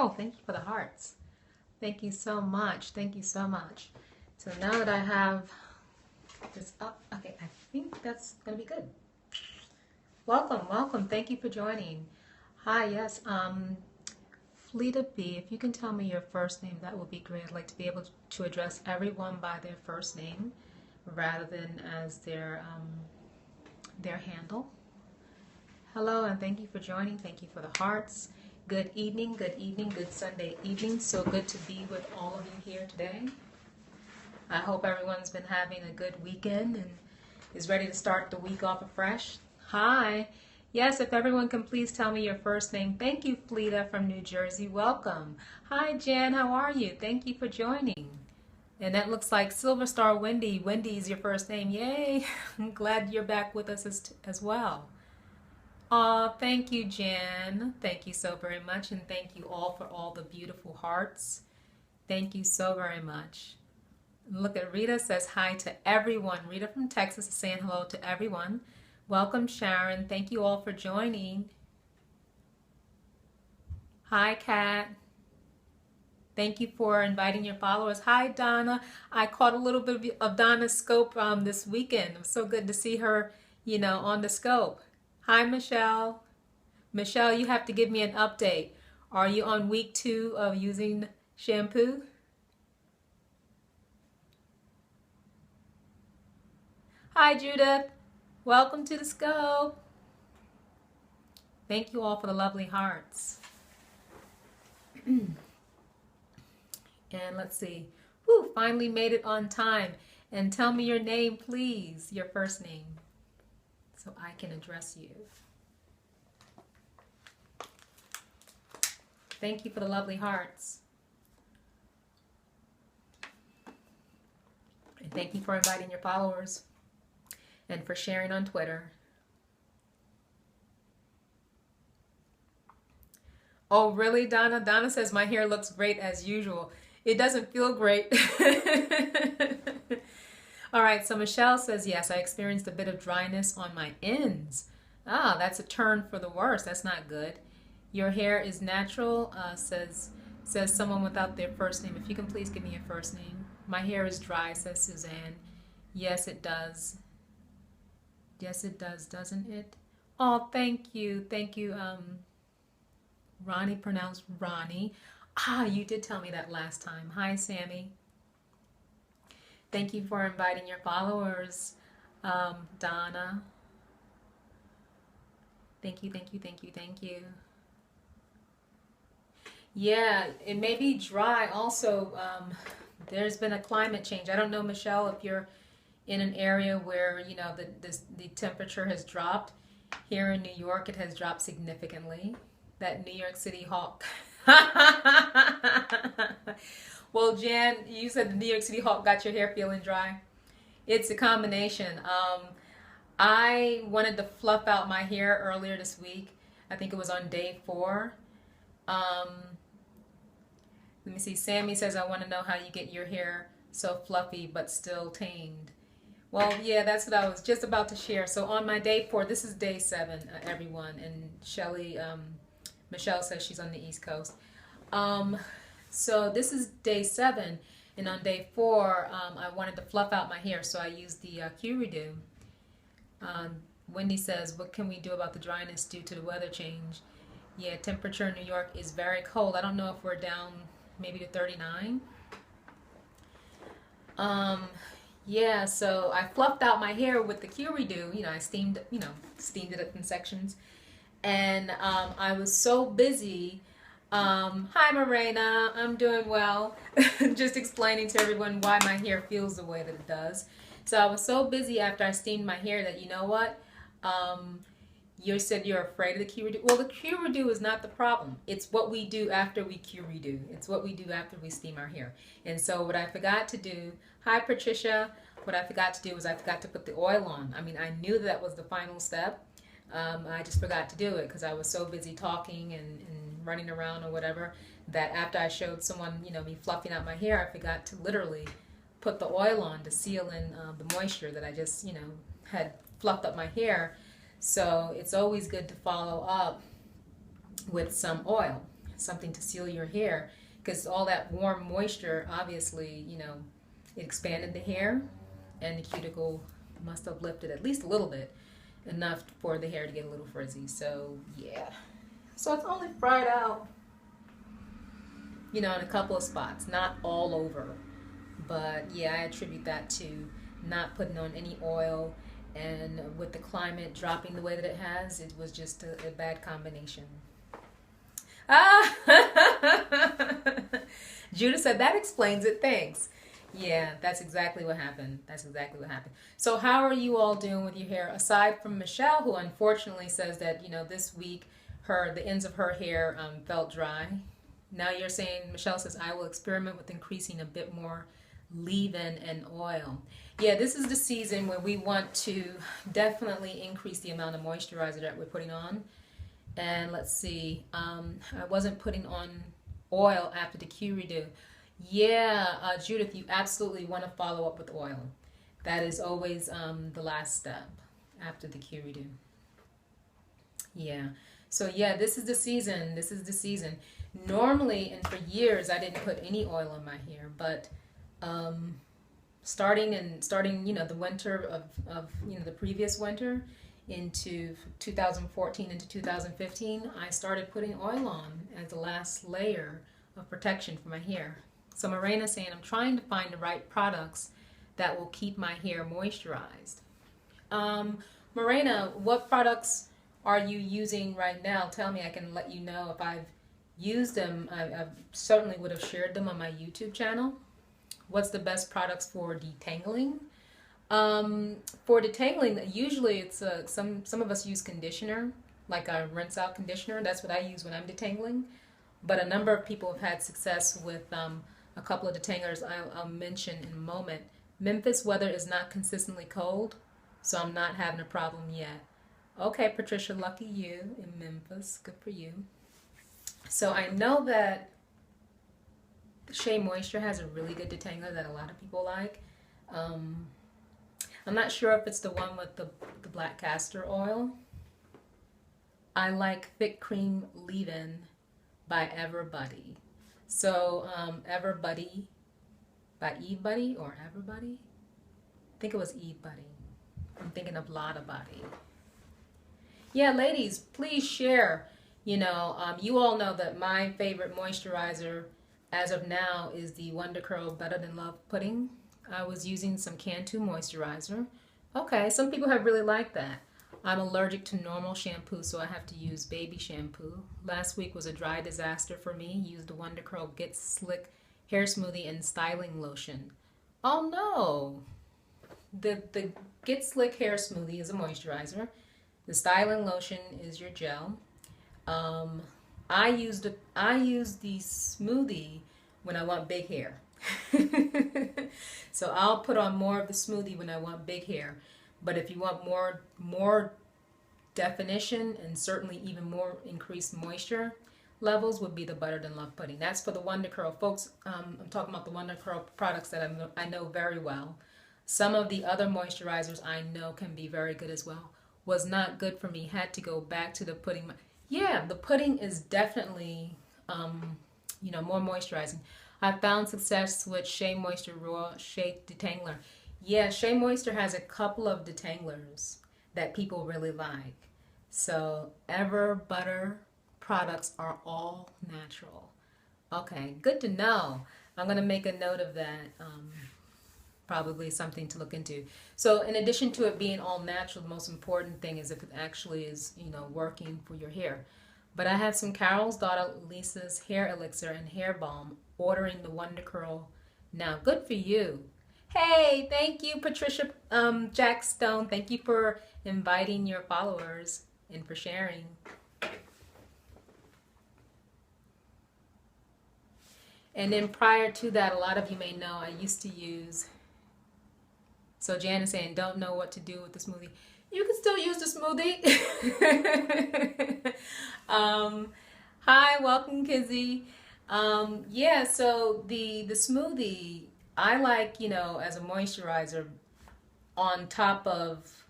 Oh, thank you for the hearts. Thank you so much. Thank you so much. So now that I have this up, okay, I think that's going to be good. Welcome, welcome. Thank you for joining. Hi, yes. Fleta B, if you can tell me your first name, that would be great. I'd like to be able to address everyone by their first name rather than as their handle. Hello, and thank you for joining. Thank you for the hearts. Good evening, good Sunday evening. So good to be with all of you here today. I hope everyone's been having a good weekend and is ready to start the week off afresh. Hi. Yes, if everyone can please tell me your first name. Thank you, Fleta from New Jersey. Welcome. Hi, Jan. How are you? Thank you for joining. And that looks like Silver Star Wendy. Wendy's your first name. Yay. I'm glad you're back with us as well. Aw, thank you, Jan. Thank you so very much. And thank you all for all the beautiful hearts. Thank you so very much. Look at Rita says hi to everyone. Rita from Texas is saying hello to everyone. Welcome, Sharon. Thank you all for joining. Hi, Kat. Thank you for inviting your followers. Hi, Donna. I caught a little bit of Donna's scope this weekend. It was so good to see her, on the scope. Hi, Michelle. Michelle, you have to give me an update. Are you on week 2 of using shampoo? Hi, Judith. Welcome to the scope. Thank you all for the lovely hearts. And let's see. Whew, finally made it on time. And tell me your name, please. Your first name. So I can address you. Thank you for the lovely hearts. And thank you for inviting your followers. And for sharing on Twitter. Oh, really, Donna? Donna says my hair looks great as usual. It doesn't feel great. All right, so Michelle says, yes, I experienced a bit of dryness on my ends. Ah, that's a turn for the worse. That's not good. Your hair is natural, says someone without their first name. If you can please give me your first name. My hair is dry, says Suzanne. Yes, it does. Yes, it does, doesn't it? Oh, thank you. Thank you, Ronnie, pronounced Ronnie. Ah, you did tell me that last time. Hi, Sammy. Thank you for inviting your followers, Donna. Thank you, thank you, thank you, thank you. Yeah, it may be dry. Also, there's been a climate change. I don't know, Michelle, if you're in an area where, the temperature has dropped. Here in New York, it has dropped significantly. That New York City hawk. Well, Jan, you said the New York City hawk got your hair feeling dry. It's a combination. I wanted to fluff out my hair earlier this week. I think it was on day 4. Let me see. Sammy says, I want to know how you get your hair so fluffy but still tamed. Well, yeah, that's what I was just about to share. So on my day 4, this is day 7, everyone, and Michelle says she's on the East Coast. So this is day 7, and on day 4, I wanted to fluff out my hair, so I used the Q-Redo. Wendy says, what can we do about the dryness due to the weather change? Yeah, temperature in New York is very cold. I don't know if we're down maybe to 39. Yeah, so I fluffed out my hair with the Q-Redo. I steamed it up in sections. And I was so busy. Hi, Morena. I'm doing well. Just explaining to everyone why my hair feels the way that it does. So I was so busy after I steamed my hair that, you know what? You said you're afraid of the Q-Redo. Well, the Q-Redo is not the problem. It's what we do after we Q-Redo. It's what we do after we steam our hair. And so what I forgot to do, hi Patricia, what I forgot to do was I forgot to put the oil on. I mean, I knew that was the final step. I just forgot to do it because I was so busy talking and running around or whatever that after I showed someone, me fluffing out my hair, I forgot to literally put the oil on to seal in the moisture that I just, had fluffed up my hair. So it's always good to follow up with some oil. something to seal your hair, because all that warm moisture, obviously, it expanded the hair, and the cuticle must have lifted at least a little bit, enough for the hair to get a little frizzy. So yeah, so it's only fried out, in a couple of spots, not all over. But yeah, I attribute that to not putting on any oil, and with the climate dropping the way that it has, it was just a bad combination. Ah, Judah said that explains it. Thanks. Yeah, that's exactly what happened. That's exactly what happened. So how are you all doing with your hair? Aside from Michelle, who unfortunately says that, this week the ends of her hair felt dry. Now you're saying, Michelle says, I will experiment with increasing a bit more leave-in and oil. Yeah, this is the season where we want to definitely increase the amount of moisturizer that we're putting on. And let's see, I wasn't putting on oil after the Q redo. Yeah, Judith, you absolutely want to follow up with oil. That is always the last step after the Q redo. Yeah, so yeah, this is the season. This is the season. Normally, and for years, I didn't put any oil in my hair, but starting the winter of the previous winter into 2014 into 2015, I started putting oil on as the last layer of protection for my hair. So Morena's saying, I'm trying to find the right products that will keep my hair moisturized. Morena, what products are you using right now? Tell me, I can let you know if I've used them. I certainly would have shared them on my YouTube channel. What's the best products for detangling? For detangling, usually it's some of us use conditioner, like a rinse out conditioner. That's what I use when I'm detangling. But a number of people have had success with a couple of detanglers I'll mention in a moment. Memphis weather is not consistently cold, so I'm not having a problem yet. Okay, Patricia, lucky you in Memphis. Good for you. So I know that Shea Moisture has a really good detangler that a lot of people like. I'm not sure if it's the one with the black castor oil. I like Thick Cream Leave-In by Everbuddy. So Everbuddy by Eve Buddy or Everbuddy? I think it was Eve Buddy. I'm thinking of Lotta Body. Yeah, ladies, please share. You all know that my favorite moisturizer as of now is the Wonder Curl Better Than Love Pudding. I was using some Cantu moisturizer. Okay, some people have really liked that. I'm allergic to normal shampoo, so I have to use baby shampoo. Last week was a dry disaster for me. Used the Wonder Curl Get Slick Hair Smoothie and Styling Lotion. Oh no! The Get Slick Hair Smoothie is a moisturizer. The Styling Lotion is your gel. I use the smoothie when I want big hair. So I'll put on more of the smoothie when I want big hair. But if you want more definition and certainly even more increased moisture levels, would be the Better Than Love Pudding. That's for the Wonder Curl. Folks, I'm talking about the Wonder Curl products that I know very well. Some of the other moisturizers I know can be very good as well. Was not good for me. Had to go back to the pudding. Yeah, the pudding is definitely, more moisturizing. I found success with Shea Moisture Raw Shea Detangler. Yeah, Shea Moisture has a couple of detanglers that people really like. So Ever Butter products are all natural. Okay, good to know. I'm going to make a note of that. Probably something to look into. So in addition to it being all natural, the most important thing is if it actually is, working for your hair. But I have some Carol's daughter Lisa's hair elixir and hair balm, ordering the Wonder Curl now. Good for you. Hey, thank you, Patricia Jack Stone. Thank you for inviting your followers and for sharing. And then prior to that, a lot of you may know I used to use. So Jan is saying, don't know what to do with the smoothie. You can still use the smoothie. Hi, welcome, Kizzy. Yeah, so the smoothie, I like, as a moisturizer on top of,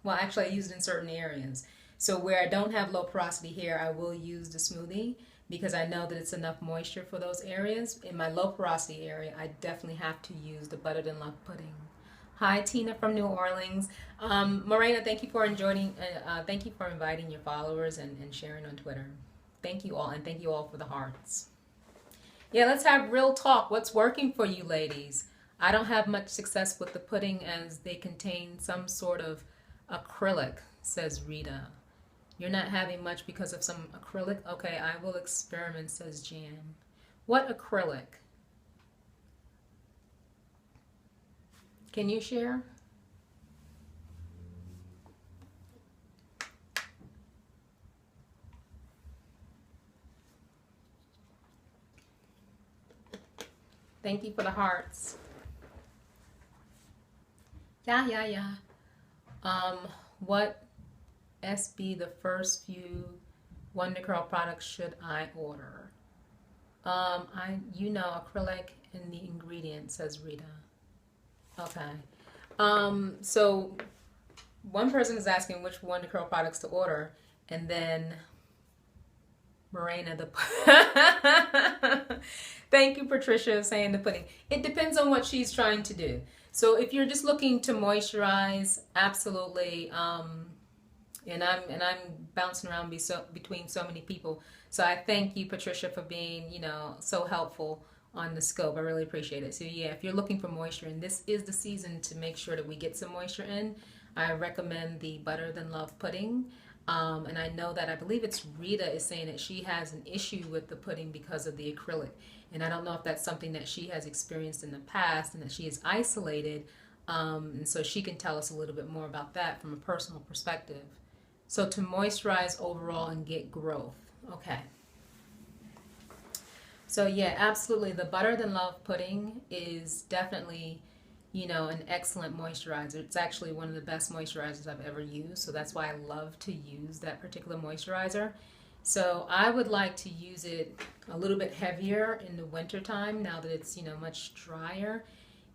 well, actually I use it in certain areas. So where I don't have low porosity hair, I will use the smoothie because I know that it's enough moisture for those areas. In my low porosity area, I definitely have to use the Butter Than Love pudding. Hi, Tina from New Orleans. Morena, thank you for enjoying. Thank you for inviting your followers and sharing on Twitter. Thank you all, and thank you all for the hearts. Yeah, let's have real talk. What's working for you, ladies? I don't have much success with the pudding as they contain some sort of acrylic, says Rita. You're not having much because of some acrylic? Okay, I will experiment, says Jan. What acrylic? Can you share? Thank you for the hearts. Yeah. What SB the first few Wonder Curl products should I order? Acrylic in the ingredients, says Rita. Okay. So one person is asking which Wonder Curl products to order, and then Morena the thank you, Patricia, saying the pudding. It depends on what she's trying to do. So if you're just looking to moisturize, absolutely. And I'm bouncing around between so many people. So I thank you, Patricia, for being so helpful on the scope. I really appreciate it. So yeah, if you're looking for moisture, and this is the season to make sure that we get some moisture in, I recommend the Butter Than Love pudding. And I know that I believe it's Rita is saying that she has an issue with the pudding because of the acrylic. And I don't know if that's something that she has experienced in the past and that she is isolated. And so she can tell us a little bit more about that from a personal perspective. So to moisturize overall and get growth. Okay. So yeah, absolutely. The Butter Than Love pudding is definitely, an excellent moisturizer. It's actually one of the best moisturizers I've ever used. So that's why I love to use that particular moisturizer. So I would like to use it a little bit heavier in the winter time now that it's, much drier.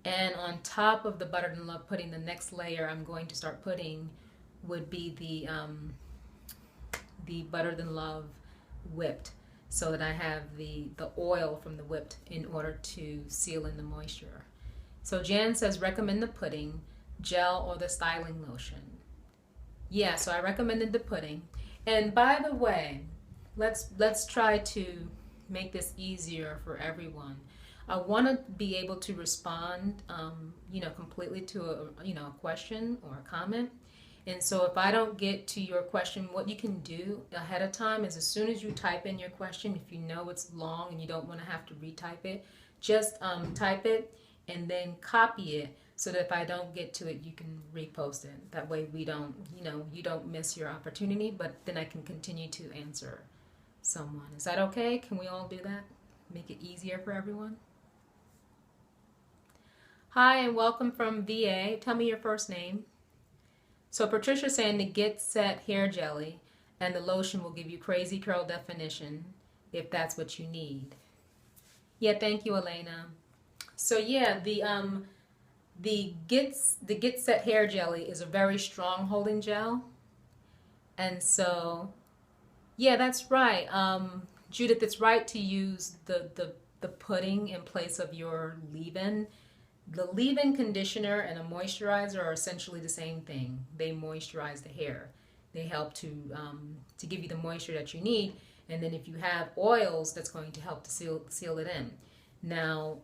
And on top of the Butter Than Love pudding, the next layer I'm going to start putting would be the Butter Than Love whipped, so that I have the oil from the whipped in order to seal in the moisture. So Jan says recommend the pudding, gel, or the styling lotion. Yeah, so I recommended the pudding. And by the way, let's try to make this easier for everyone. I want to be able to respond, completely to a question or a comment. And so if I don't get to your question, what you can do ahead of time is as soon as you type in your question, if you know it's long and you don't want to have to retype it, just type it and then copy it so that if I don't get to it, you can repost it. That way we don't, you don't miss your opportunity, but then I can continue to answer someone. Is that okay? Can we all do that? Make it easier for everyone? Hi, and welcome from VA. Tell me your first name. So Patricia's saying the Get Set hair jelly and the lotion will give you crazy curl definition if that's what you need. Yeah, thank you, Elena. So yeah, the Get Set hair jelly is a very strong holding gel. And so yeah, that's right. Judith, it's right to use the pudding in place of your leave-in. The leave-in conditioner and a moisturizer are essentially the same thing. They moisturize the hair. They help to give you the moisture that you need. And then if you have oils, that's going to help to seal it in. Now,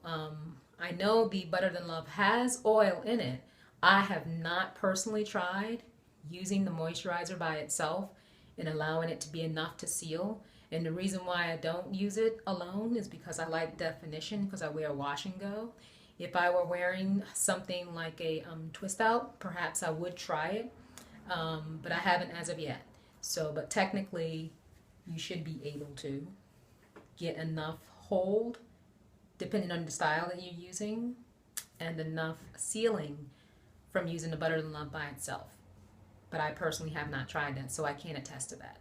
I know the Butter Than Love has oil in it. I have not personally tried using the moisturizer by itself and allowing it to be enough to seal. And the reason why I don't use it alone is because I like definition, because I wear wash and go. If I were wearing something like a twist out, perhaps I would try it, but I haven't as of yet. So, but technically, you should be able to get enough hold, depending on the style that you're using, and enough sealing from using the Butter Than Love by itself. But I personally have not tried that, so I can't attest to that.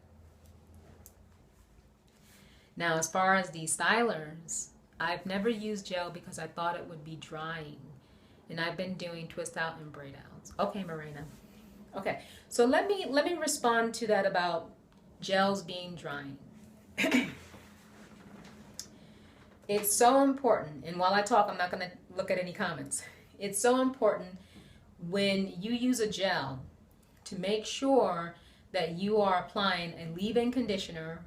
Now, as far as the stylers, I've never used gel because I thought it would be drying. And I've been doing twist out and braid outs. Okay, Marina. Okay, so let me respond to that about gels being drying. It's so important, and while I talk, I'm not going to look at any comments. It's so important when you use a gel to make sure that you are applying a leave-in conditioner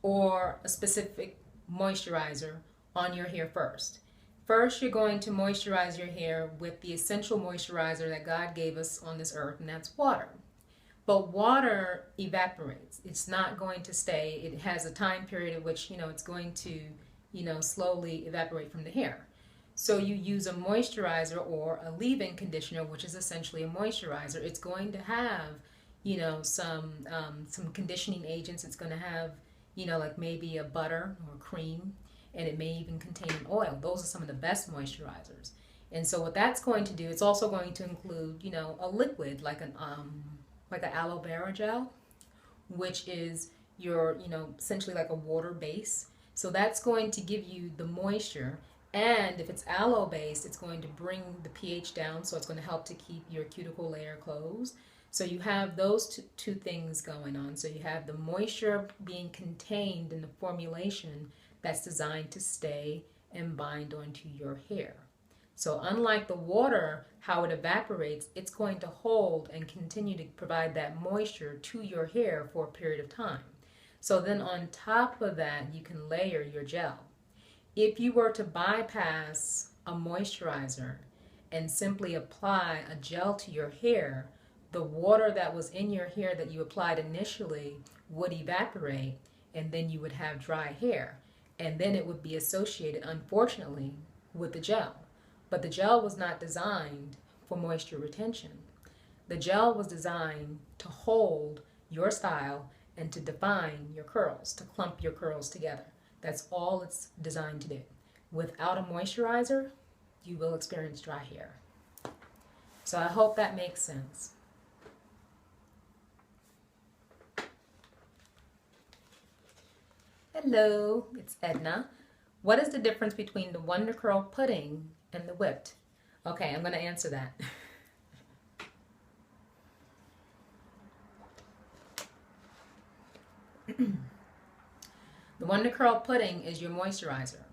or a specific moisturizer on your hair first. First, you're going to moisturize your hair with the essential moisturizer that God gave us on this earth, and that's water. But water evaporates. It's not going to stay. It has a time period at which, it's going to, slowly evaporate from the hair. So you use a moisturizer or a leave-in conditioner, which is essentially a moisturizer. It's going to have, some conditioning agents. It's going to have, like maybe a butter or cream, and it may even contain an oil. Those are some of the best moisturizers. And so what that's going to do, it's also going to include, a liquid like an aloe vera gel, which is your, essentially like a water base. So that's going to give you the moisture. And if it's aloe based, it's going to bring the pH down, so it's going to help to keep your cuticle layer closed. So you have those two things going on. So you have the moisture being contained in the formulation that's designed to stay and bind onto your hair. So unlike the water, how it evaporates, it's going to hold and continue to provide that moisture to your hair for a period of time. So then on top of that, you can layer your gel. If you were to bypass a moisturizer and simply apply a gel to your hair, the water that was in your hair that you applied initially would evaporate, and then you would have dry hair. And then it would be associated, unfortunately, with the gel. But the gel was not designed for moisture retention. The gel was designed to hold your style and to define your curls, to clump your curls together. That's all it's designed to do. Without a moisturizer, you will experience dry hair. So I hope that makes sense. Hello, it's Edna. What is the difference between the Wonder Curl pudding and the whipped? Okay, I'm going to answer that. The Wonder Curl pudding is your moisturizer.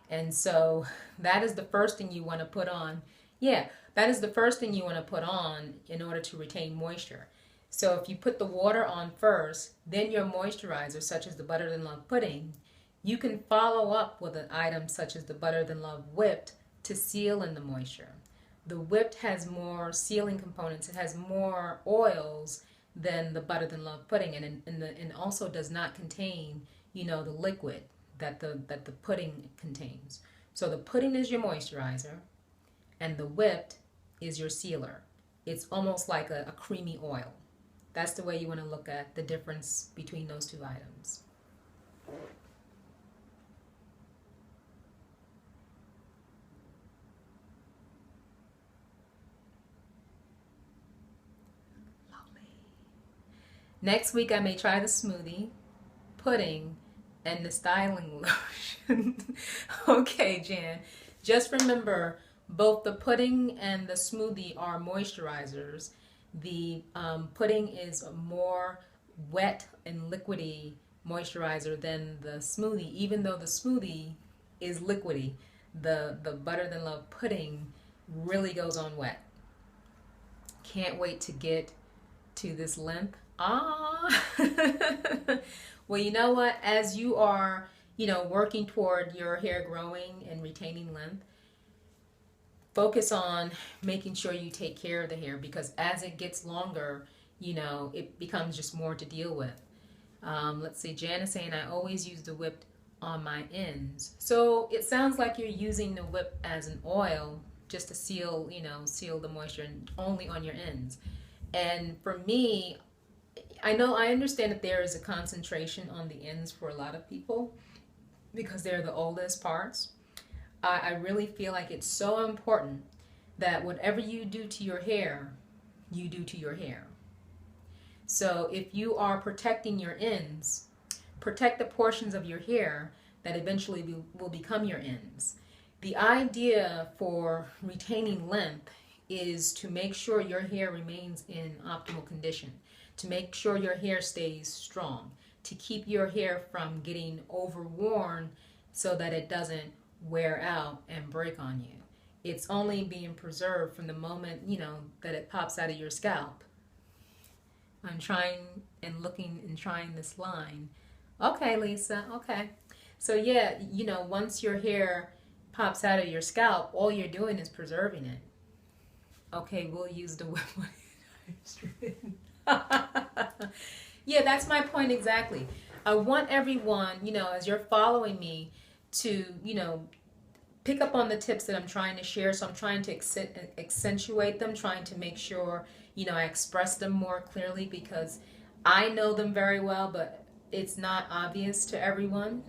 And so that is the first thing you want to put on. Yeah, that is the first thing you want to put on in order to retain moisture. So if you put the water on first, then your moisturizer, such as the Butter Than Love pudding, you can follow up with an item such as the Butter Than Love whipped to seal in the moisture. The whipped has more sealing components. It has more oils than the Butter Than Love pudding, and also does not contain, the liquid that the pudding contains. So the pudding is your moisturizer, and the whipped is your sealer. It's almost like a creamy oil. That's the way you want to look at the difference between those two items. Lovely. Next week I may try the smoothie, pudding, and the styling lotion. Okay, Jan. Just remember, both the pudding and the smoothie are moisturizers. The pudding is a more wet and liquidy moisturizer than the smoothie, even though the smoothie is liquidy. The Butter Than Love pudding really goes on wet. Can't wait to get to this length. Well, you know what? As you are, working toward your hair growing and retaining length, focus on making sure you take care of the hair, because as it gets longer, it becomes just more to deal with. Let's see, Jan is saying, I always use the whipped on my ends. So it sounds like you're using the whip as an oil just to seal the moisture, and only on your ends. And for me, I understand that there is a concentration on the ends for a lot of people because they're the oldest parts. I really feel like it's so important that whatever you do to your hair, you do to your hair. So if you are protecting your ends, protect the portions of your hair that eventually will become your ends. The idea for retaining length is to make sure your hair remains in optimal condition, to make sure your hair stays strong, to keep your hair from getting overworn so that it doesn't wear out and break on you. It's only being preserved from the moment, that it pops out of your scalp. I'm trying and looking and trying this line. Okay, Lisa, okay. So yeah, once your hair pops out of your scalp, all you're doing is preserving it. Okay, we'll use the wet Yeah, that's my point exactly. I want everyone, as you're following me, to, pick up on the tips that I'm trying to share. So I'm trying to accentuate them, trying to make sure, I express them more clearly, because I know them very well, but it's not obvious to everyone.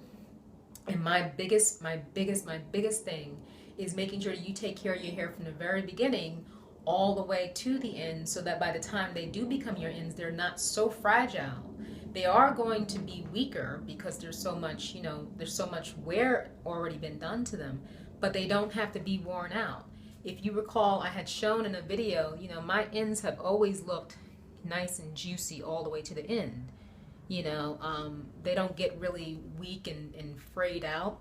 And my biggest thing is making sure you take care of your hair from the very beginning all the way to the end, so that by the time they do become your ends, they're not so fragile. They are going to be weaker because there's so much wear already been done to them, but they don't have to be worn out. If you recall, I had shown in a video, my ends have always looked nice and juicy all the way to the end. They don't get really weak and frayed out.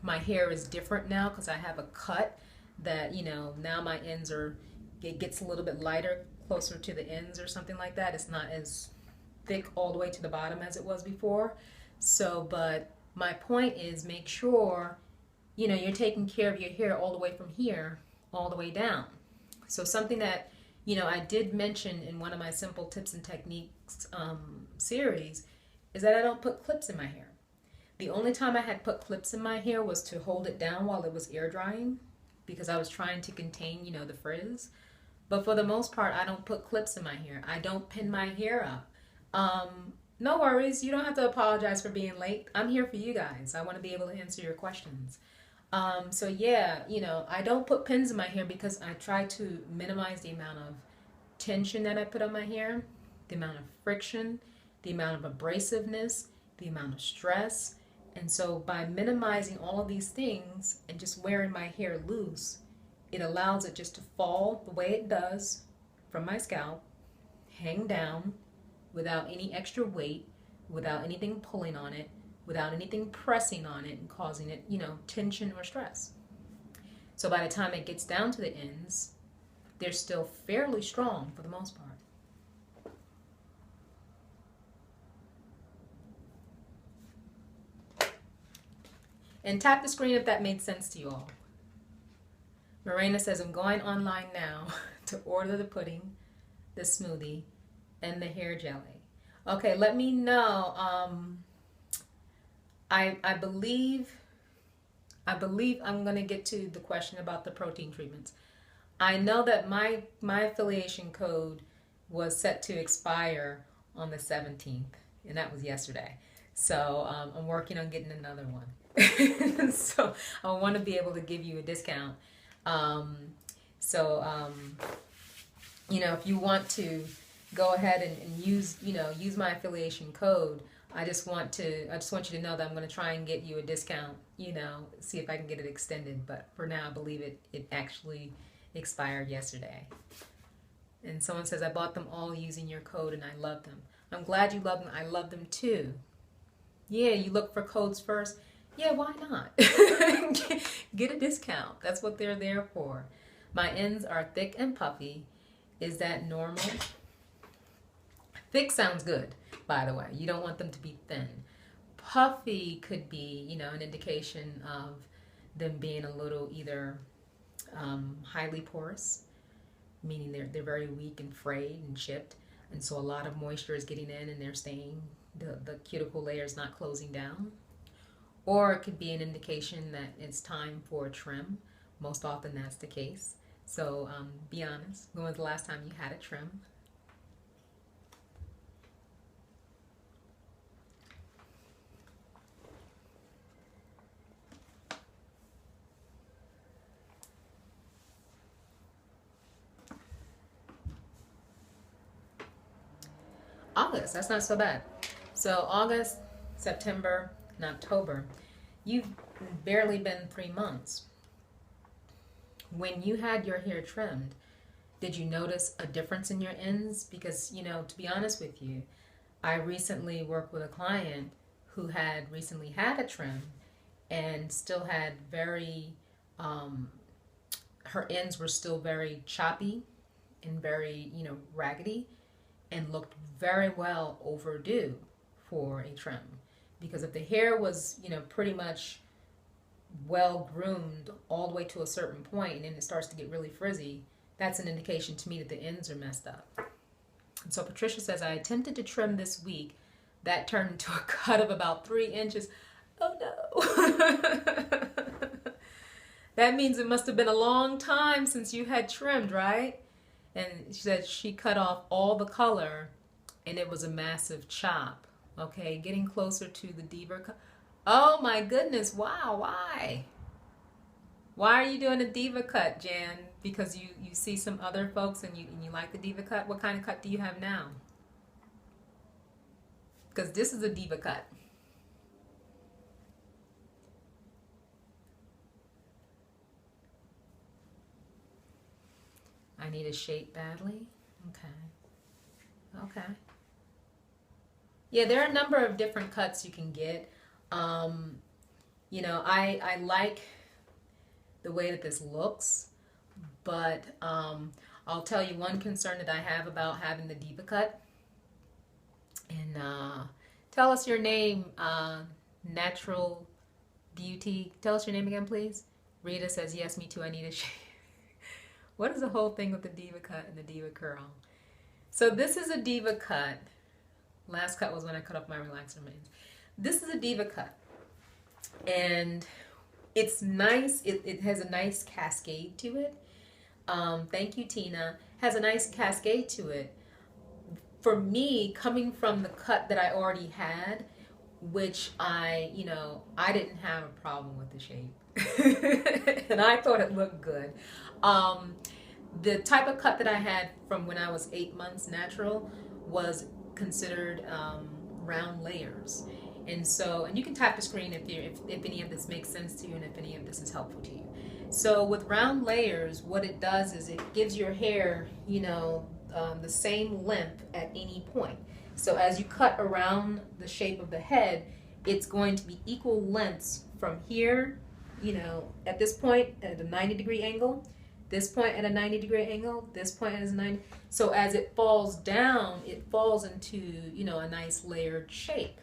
My hair is different now because I have a cut that, now my ends it gets a little bit lighter, closer to the ends or something like that. It's not as thick all the way to the bottom as it was before. So, but my point is, make sure, you're taking care of your hair all the way from here, all the way down. So something that, I did mention in one of my simple tips and techniques series is that I don't put clips in my hair. The only time I had put clips in my hair was to hold it down while it was air drying, because I was trying to contain, the frizz. But for the most part, I don't put clips in my hair. I don't pin my hair up. No worries. You don't have to apologize for being late. I'm here for you guys. I want to be able to answer your questions. So yeah, I don't put pins in my hair because I try to minimize the amount of tension that I put on my hair, the amount of friction, the amount of abrasiveness, the amount of stress. And so by minimizing all of these things and just wearing my hair loose, it allows it just to fall the way it does from my scalp, hang down without any extra weight, without anything pulling on it, without anything pressing on it and causing it, tension or stress. So by the time it gets down to the ends, they're still fairly strong for the most part. And tap the screen if that made sense to you all. Morena says, I'm going online now to order the pudding, the smoothie, and the hair jelly. Okay, let me know. I believe I'm going to get to the question about the protein treatments. I know that my affiliation code was set to expire on the 17th, and that was yesterday. So I'm working on getting another one. So I want to be able to give you a discount. If you want to go ahead and use my affiliation code, I just want you to know that I'm going to try and get you a discount, see if I can get it extended. But for now, I believe it actually expired yesterday. And someone says, I bought them all using your code and I love them. I'm glad you love them. I love them too. Yeah, you look for codes first. Yeah, why not? Get a discount. That's what they're there for. My ends are thick and puffy. Is that normal? Thick sounds good, by the way. You don't want them to be thin. Puffy could be, an indication of them being a little either highly porous, meaning they're very weak and frayed and chipped, and so a lot of moisture is getting in and they're staying, the cuticle layer is not closing down. Or it could be an indication that it's time for a trim. Most often that's the case. So be honest. When was the last time you had a trim? August, that's not so bad. So August, September, and October, you've barely been 3 months. When you had your hair trimmed, did you notice a difference in your ends? Because, to be honest with you, I recently worked with a client who had recently had a trim, and still had very, her ends were still very choppy and very, raggedy, and looked very well overdue for a trim. Because if the hair was, pretty much well groomed all the way to a certain point and then it starts to get really frizzy, that's an indication to me that the ends are messed up. And so Patricia says, I attempted to trim this week. That turned into a cut of about 3 inches. Oh no. That means it must have been a long time since you had trimmed, right? And she said she cut off all the color and it was a massive chop. Okay, getting closer to the Diva cut. Oh my goodness, wow, why? Why are you doing a Diva cut, Jan? Because you see some other folks and you like the Diva cut? What kind of cut do you have now? Because this is a Diva cut. I need a shape badly. Okay. Yeah, there are a number of different cuts you can get. I like the way that this looks, but I'll tell you one concern that I have about having the Diva cut. And tell us your name, Natural Beauty. Tell us your name again, please. Rita says, yes, me too, I need a shape. What is the whole thing with the Diva cut and the Diva curl? So this is a Diva cut. Last cut was when I cut off my relaxer bands. This is a Diva cut. And it's nice. It has a nice cascade to it. Thank you, Tina. Has a nice cascade to it. For me, coming from the cut that I already had, which I didn't have a problem with the shape. And I thought it looked good. The type of cut that I had from when I was 8 months natural was considered round layers. And you can tap the screen if any of this makes sense to you and if any of this is helpful to you. So with round layers, what it does is it gives your hair, the same length at any point. So as you cut around the shape of the head, it's going to be equal lengths from here, at this point at a 90-degree angle, this point at a 90-degree angle, this point at a 90. So as it falls down, it falls into, a nice layered shape.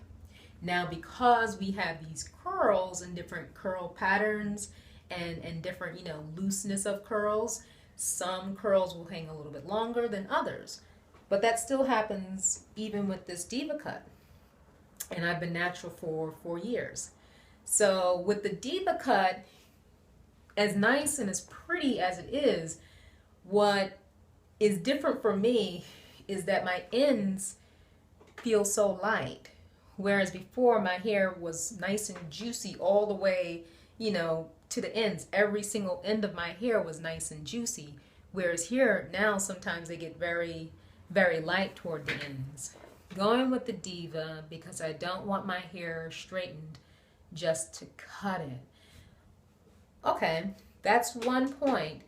Now, because we have these curls and different curl patterns and different, looseness of curls, some curls will hang a little bit longer than others. But that still happens even with this Diva cut. And I've been natural for 4 years. So with the Diva cut, as nice and as pretty as it is, what is different for me is that my ends feel so light. Whereas before my hair was nice and juicy all the way, to the ends. Every single end of my hair was nice and juicy. Whereas here now sometimes they get very, very light toward the ends. Going with the Diva because I don't want my hair straightened just to cut it. Okay, that's one point.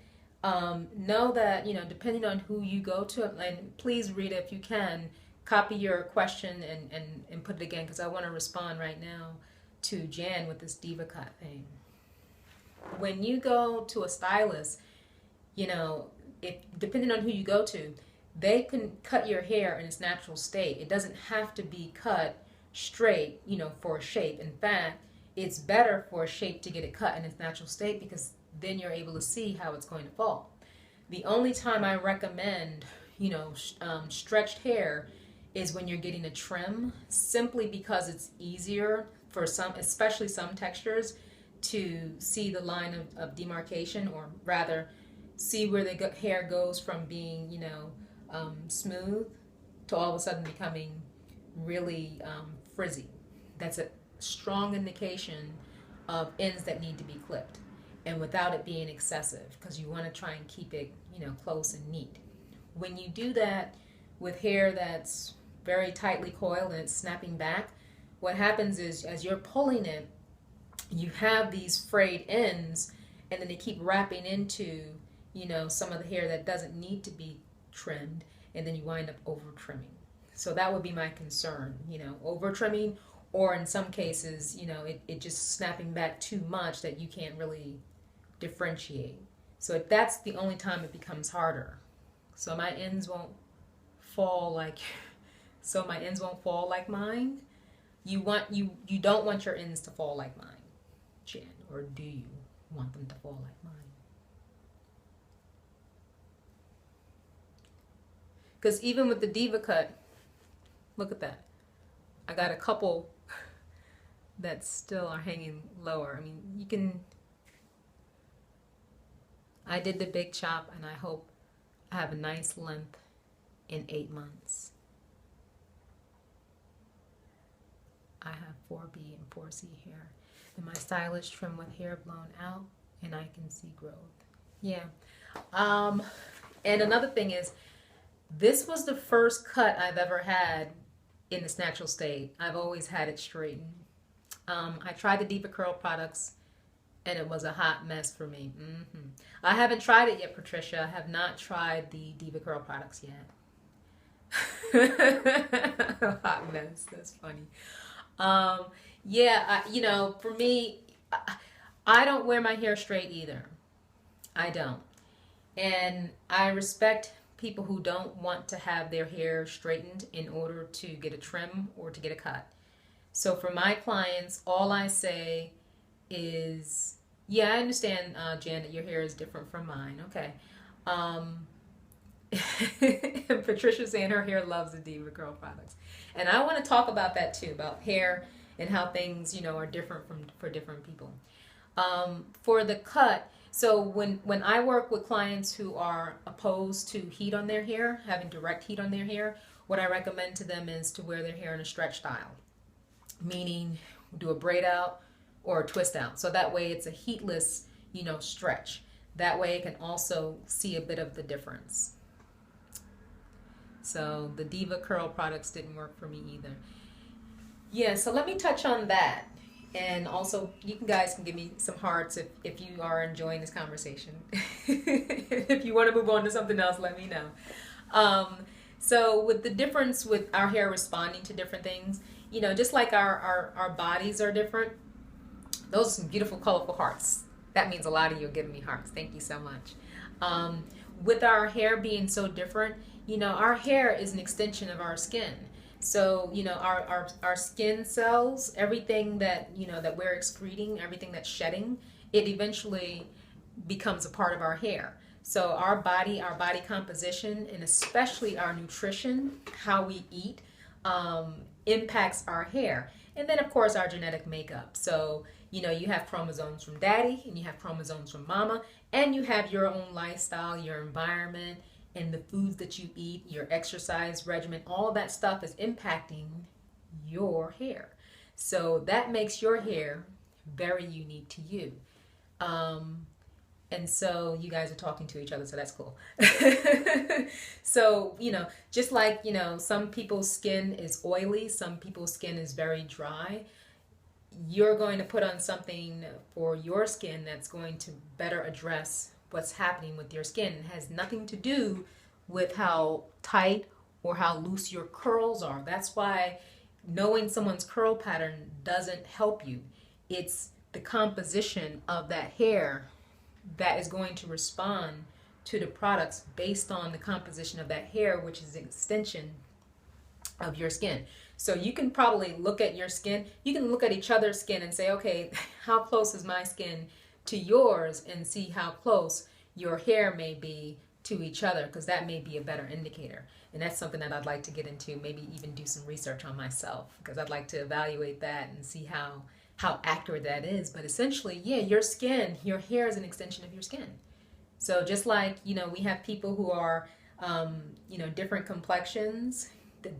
Know that, depending on who you go to, and please, Rita, if you can, copy your question and put it again, because I want to respond right now to Jan with this Diva cut thing. When you go to a stylist, depending on who you go to, they can cut your hair in its natural state. It doesn't have to be cut straight, for a shape. In fact, it's better for a shape to get it cut in its natural state because then you're able to see how it's going to fall. The only time I recommend, stretched hair is when you're getting a trim, simply because it's easier for some, especially some textures, to see the line of demarcation, or rather see where the hair goes from being, smooth to all of a sudden becoming really frizzy. That's a strong indication of ends that need to be clipped, and without it being excessive, because you want to try and keep it, close and neat. When you do that with hair that's very tightly coiled and it's snapping back, what happens is as you're pulling it, you have these frayed ends, and then they keep wrapping into, some of the hair that doesn't need to be trimmed, and then you wind up over trimming. So that would be my concern, over trimming or in some cases, you know, it just snapping back too much that you can't really differentiate. So that's the only time it becomes harder. So my ends won't fall like so my ends won't fall like mine. You don't want your ends to fall like mine, Jan, or do you want them to fall like mine? Because even with the Diva cut, look at that. I got a couple that still are hanging lower. I mean, you can. I did the big chop, and I hope I have a nice length in 8 months. I have 4B and 4C hair. And my stylist trim with hair blown out, and I can see growth. Yeah. And another thing is, this was the first cut I've ever had in its natural state. I've always had it straightened. I tried the Diva Curl products, and it was a hot mess for me. I haven't tried it yet, Patricia. I have not tried the Diva Curl products yet. Hot mess. That's funny. Yeah, you know, for me, I don't wear my hair straight either. I don't. And I respect people who don't want to have their hair straightened in order to get a trim or to get a cut. So for my clients, all I say is, yeah, I understand, Janet, your hair is different from mine. Okay. Patricia's saying her hair loves the Diva Curl products. And I want to talk about that too, about hair and how things, you know, are different for different people. For the cut, so when I work with clients who are opposed to heat on their hair, having direct heat on their hair, what I recommend to them is to wear their hair in a stretch style, meaning do a braid out or a twist out. So that way it's a heatless, you know, stretch. That way it can also see a bit of the difference. So the Diva Curl products didn't work for me either. Yeah, so let me touch on that. And also, you guys can give me some hearts if you are enjoying this conversation. If you want to move on to something else, let me know. So with the difference with our hair responding to different things, you know, just like our bodies are different, those are some beautiful, colorful hearts. That means a lot of you are giving me hearts. Thank you so much. With our hair being so different, you know, our hair is an extension of our skin. So, you know, our skin cells, everything that, you know, that we're excreting, everything that's shedding, it eventually becomes a part of our hair. So our body composition, and especially our nutrition, how we eat, impacts our hair. And then, of course, our genetic makeup. So, you know, you have chromosomes from daddy, and you have chromosomes from mama, and you have your own lifestyle, your environment, and the foods that you eat, your exercise regimen, all that stuff is impacting your hair. So that makes your hair very unique to you. And so you guys are talking to each other, so that's cool. So, you know, just like, you know, some people's skin is oily, some people's skin is very dry. You're going to put on something for your skin that's going to better address what's happening with your skin. It has nothing to do with how tight or how loose your curls are. That's why knowing someone's curl pattern doesn't help you. It's the composition of that hair that is going to respond to the products based on the composition of that hair, which is an extension of your skin. So you can probably look at your skin, you can look at each other's skin and say, okay, how close is my skin to yours, and see how close your hair may be to each other, because that may be a better indicator. And that's something that I'd like to get into, maybe even do some research on myself, because I'd like to evaluate that and see how accurate that is. But essentially, yeah, your skin, your hair is an extension of your skin. So just like, you know, we have people who are, you know, different complexions.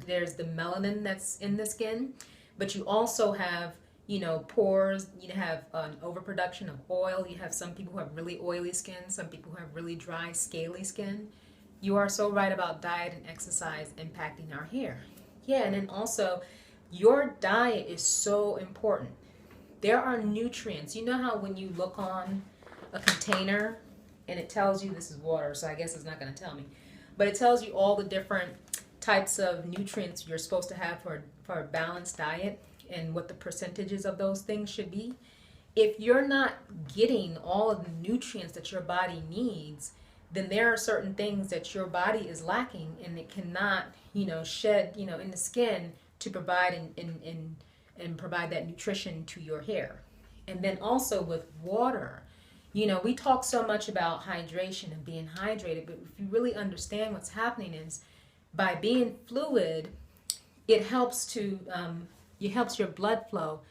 There's the melanin that's in the skin, but you also have, you know, pores. You have an overproduction of oil. You have some people who have really oily skin, some people who have really dry, scaly skin. You are so right about diet and exercise impacting our hair. Yeah, and then also, your diet is so important. There are nutrients. You know how when you look on a container and it tells you this is water, so I guess it's not going to tell me, but it tells you all the different types of nutrients you're supposed to have for a balanced diet. and what the percentages of those things should be. If you're not getting all of the nutrients that your body needs, then there are certain things that your body is lacking, and it cannot, shed, in the skin to provide and provide that nutrition to your hair. And then also with water, we talk so much about hydration and being hydrated, but if you really understand what's happening is by being fluid, it helps your blood flow.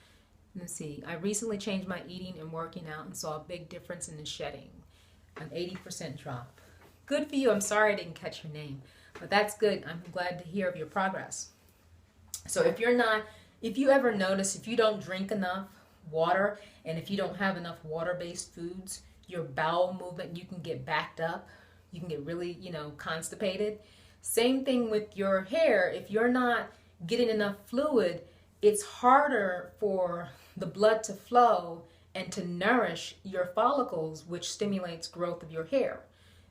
Let's see, I recently changed my eating and working out and saw a big difference in the shedding, an 80% drop. Good for you. I'm sorry I didn't catch your name, but that's good. I'm glad to hear of your progress. So if you ever notice, if you don't drink enough water, and if you don't have enough water-based foods, your bowel movement, you can get backed up. You can get really, constipated. Same thing with your hair. If you're not getting enough fluid, it's harder for the blood to flow and to nourish your follicles, which stimulates growth of your hair.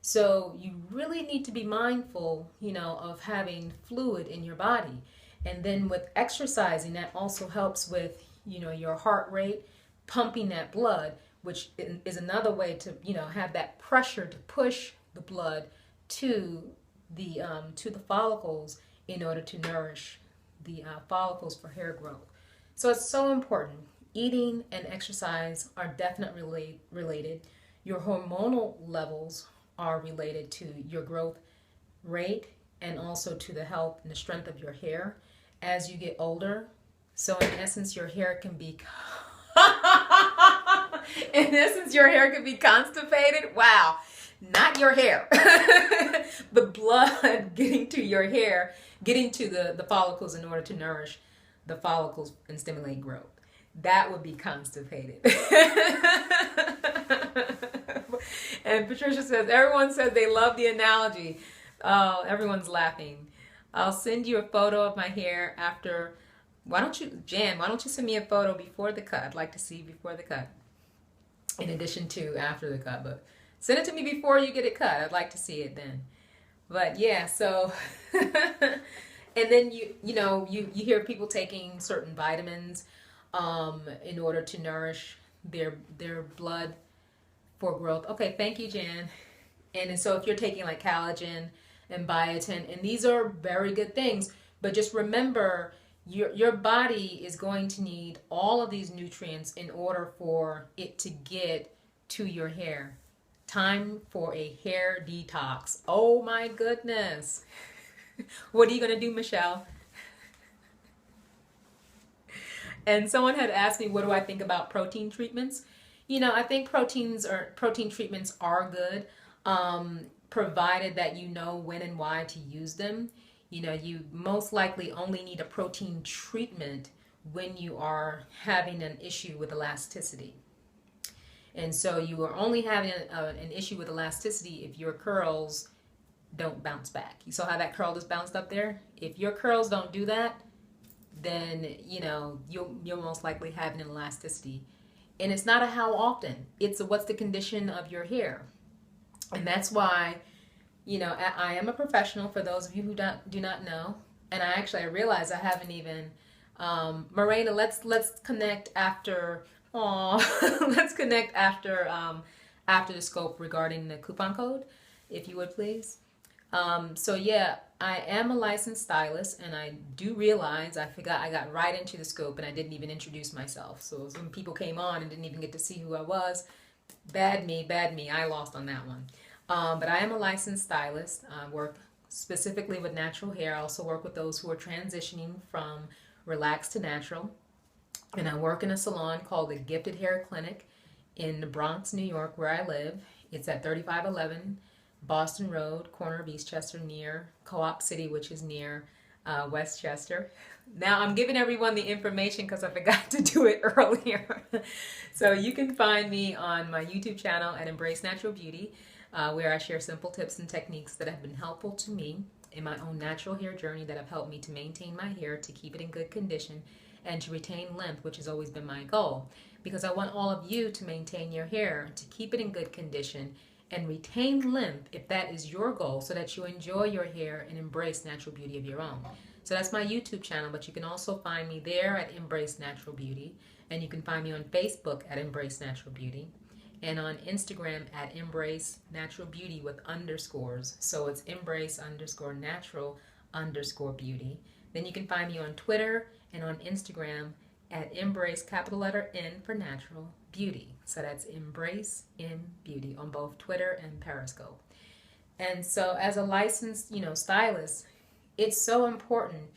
So you really need to be mindful, of having fluid in your body. And then with exercising, that also helps with, your heart rate, pumping that blood, which is another way to, have that pressure to push the blood to the follicles in order to nourish the follicles for hair growth. So it's so important. Eating and exercise are definitely related. Your hormonal levels are related to your growth rate and also to the health and the strength of your hair as you get older. So in essence, your hair can be constipated. Wow. Not your hair. The blood getting to your hair, getting to the follicles in order to nourish the follicles and stimulate growth. That would be constipated. And Patricia says, everyone says they love the analogy. Oh, everyone's laughing. I'll send you a photo of my hair after. Jan, why don't you send me a photo before the cut? I'd like to see before the cut. In addition to after the cut, but send it to me before you get it cut. I'd like to see it then. But yeah, so and then you hear people taking certain vitamins in order to nourish their blood for growth. Okay, thank you, Jan. And so if you're taking like collagen and biotin, and these are very good things, but just remember your body is going to need all of these nutrients in order for it to get to your hair. Time for a hair detox. Oh my goodness. What are you going to do, Michelle? And someone had asked me, what do I think about protein treatments? I think protein treatments are good, provided that you know when and why to use them. You most likely only need a protein treatment when you are having an issue with elasticity. And so you are only having an issue with elasticity if your curls don't bounce back. You saw how that curl just bounced up there? If your curls don't do that, then you'll most likely have an elasticity. And it's not a how often, it's a what's the condition of your hair. And that's why I am a professional, for those of you who do not know. And I realize I haven't even Morena, let's connect after let's connect after the scope regarding the coupon code, if you would please. So yeah, I am a licensed stylist, and I do realize I forgot I got right into the scope and I didn't even introduce myself. So some people came on and didn't even get to see who I was. Bad me, I lost on that one. But I am a licensed stylist. I work specifically with natural hair. I also work with those who are transitioning from relaxed to natural. And I work in a salon called the Gifted Hair Clinic in the Bronx, New York, where I live. It's at 3511 Boston Road, corner of Eastchester, near Co-op City, which is near Westchester. Now I'm giving everyone the information because I forgot to do it earlier. So you can find me on my YouTube channel at Embrace Natural Beauty, where I share simple tips and techniques that have been helpful to me in my own natural hair journey, that have helped me to maintain my hair, to keep it in good condition, and to retain length, which has always been my goal. Because I want all of you to maintain your hair, to keep it in good condition, and retain length if that is your goal, so that you enjoy your hair and embrace natural beauty of your own. So that's my YouTube channel, but you can also find me there at Embrace Natural Beauty, and you can find me on Facebook at Embrace Natural Beauty, and on Instagram at Embrace Natural Beauty with underscores. So it's Embrace underscore natural underscore beauty. Then you can find me on Twitter and on Instagram at Embrace capital letter N for natural beauty. So that's Embrace in Beauty on both Twitter and Periscope. And so as a licensed, stylist, it's so important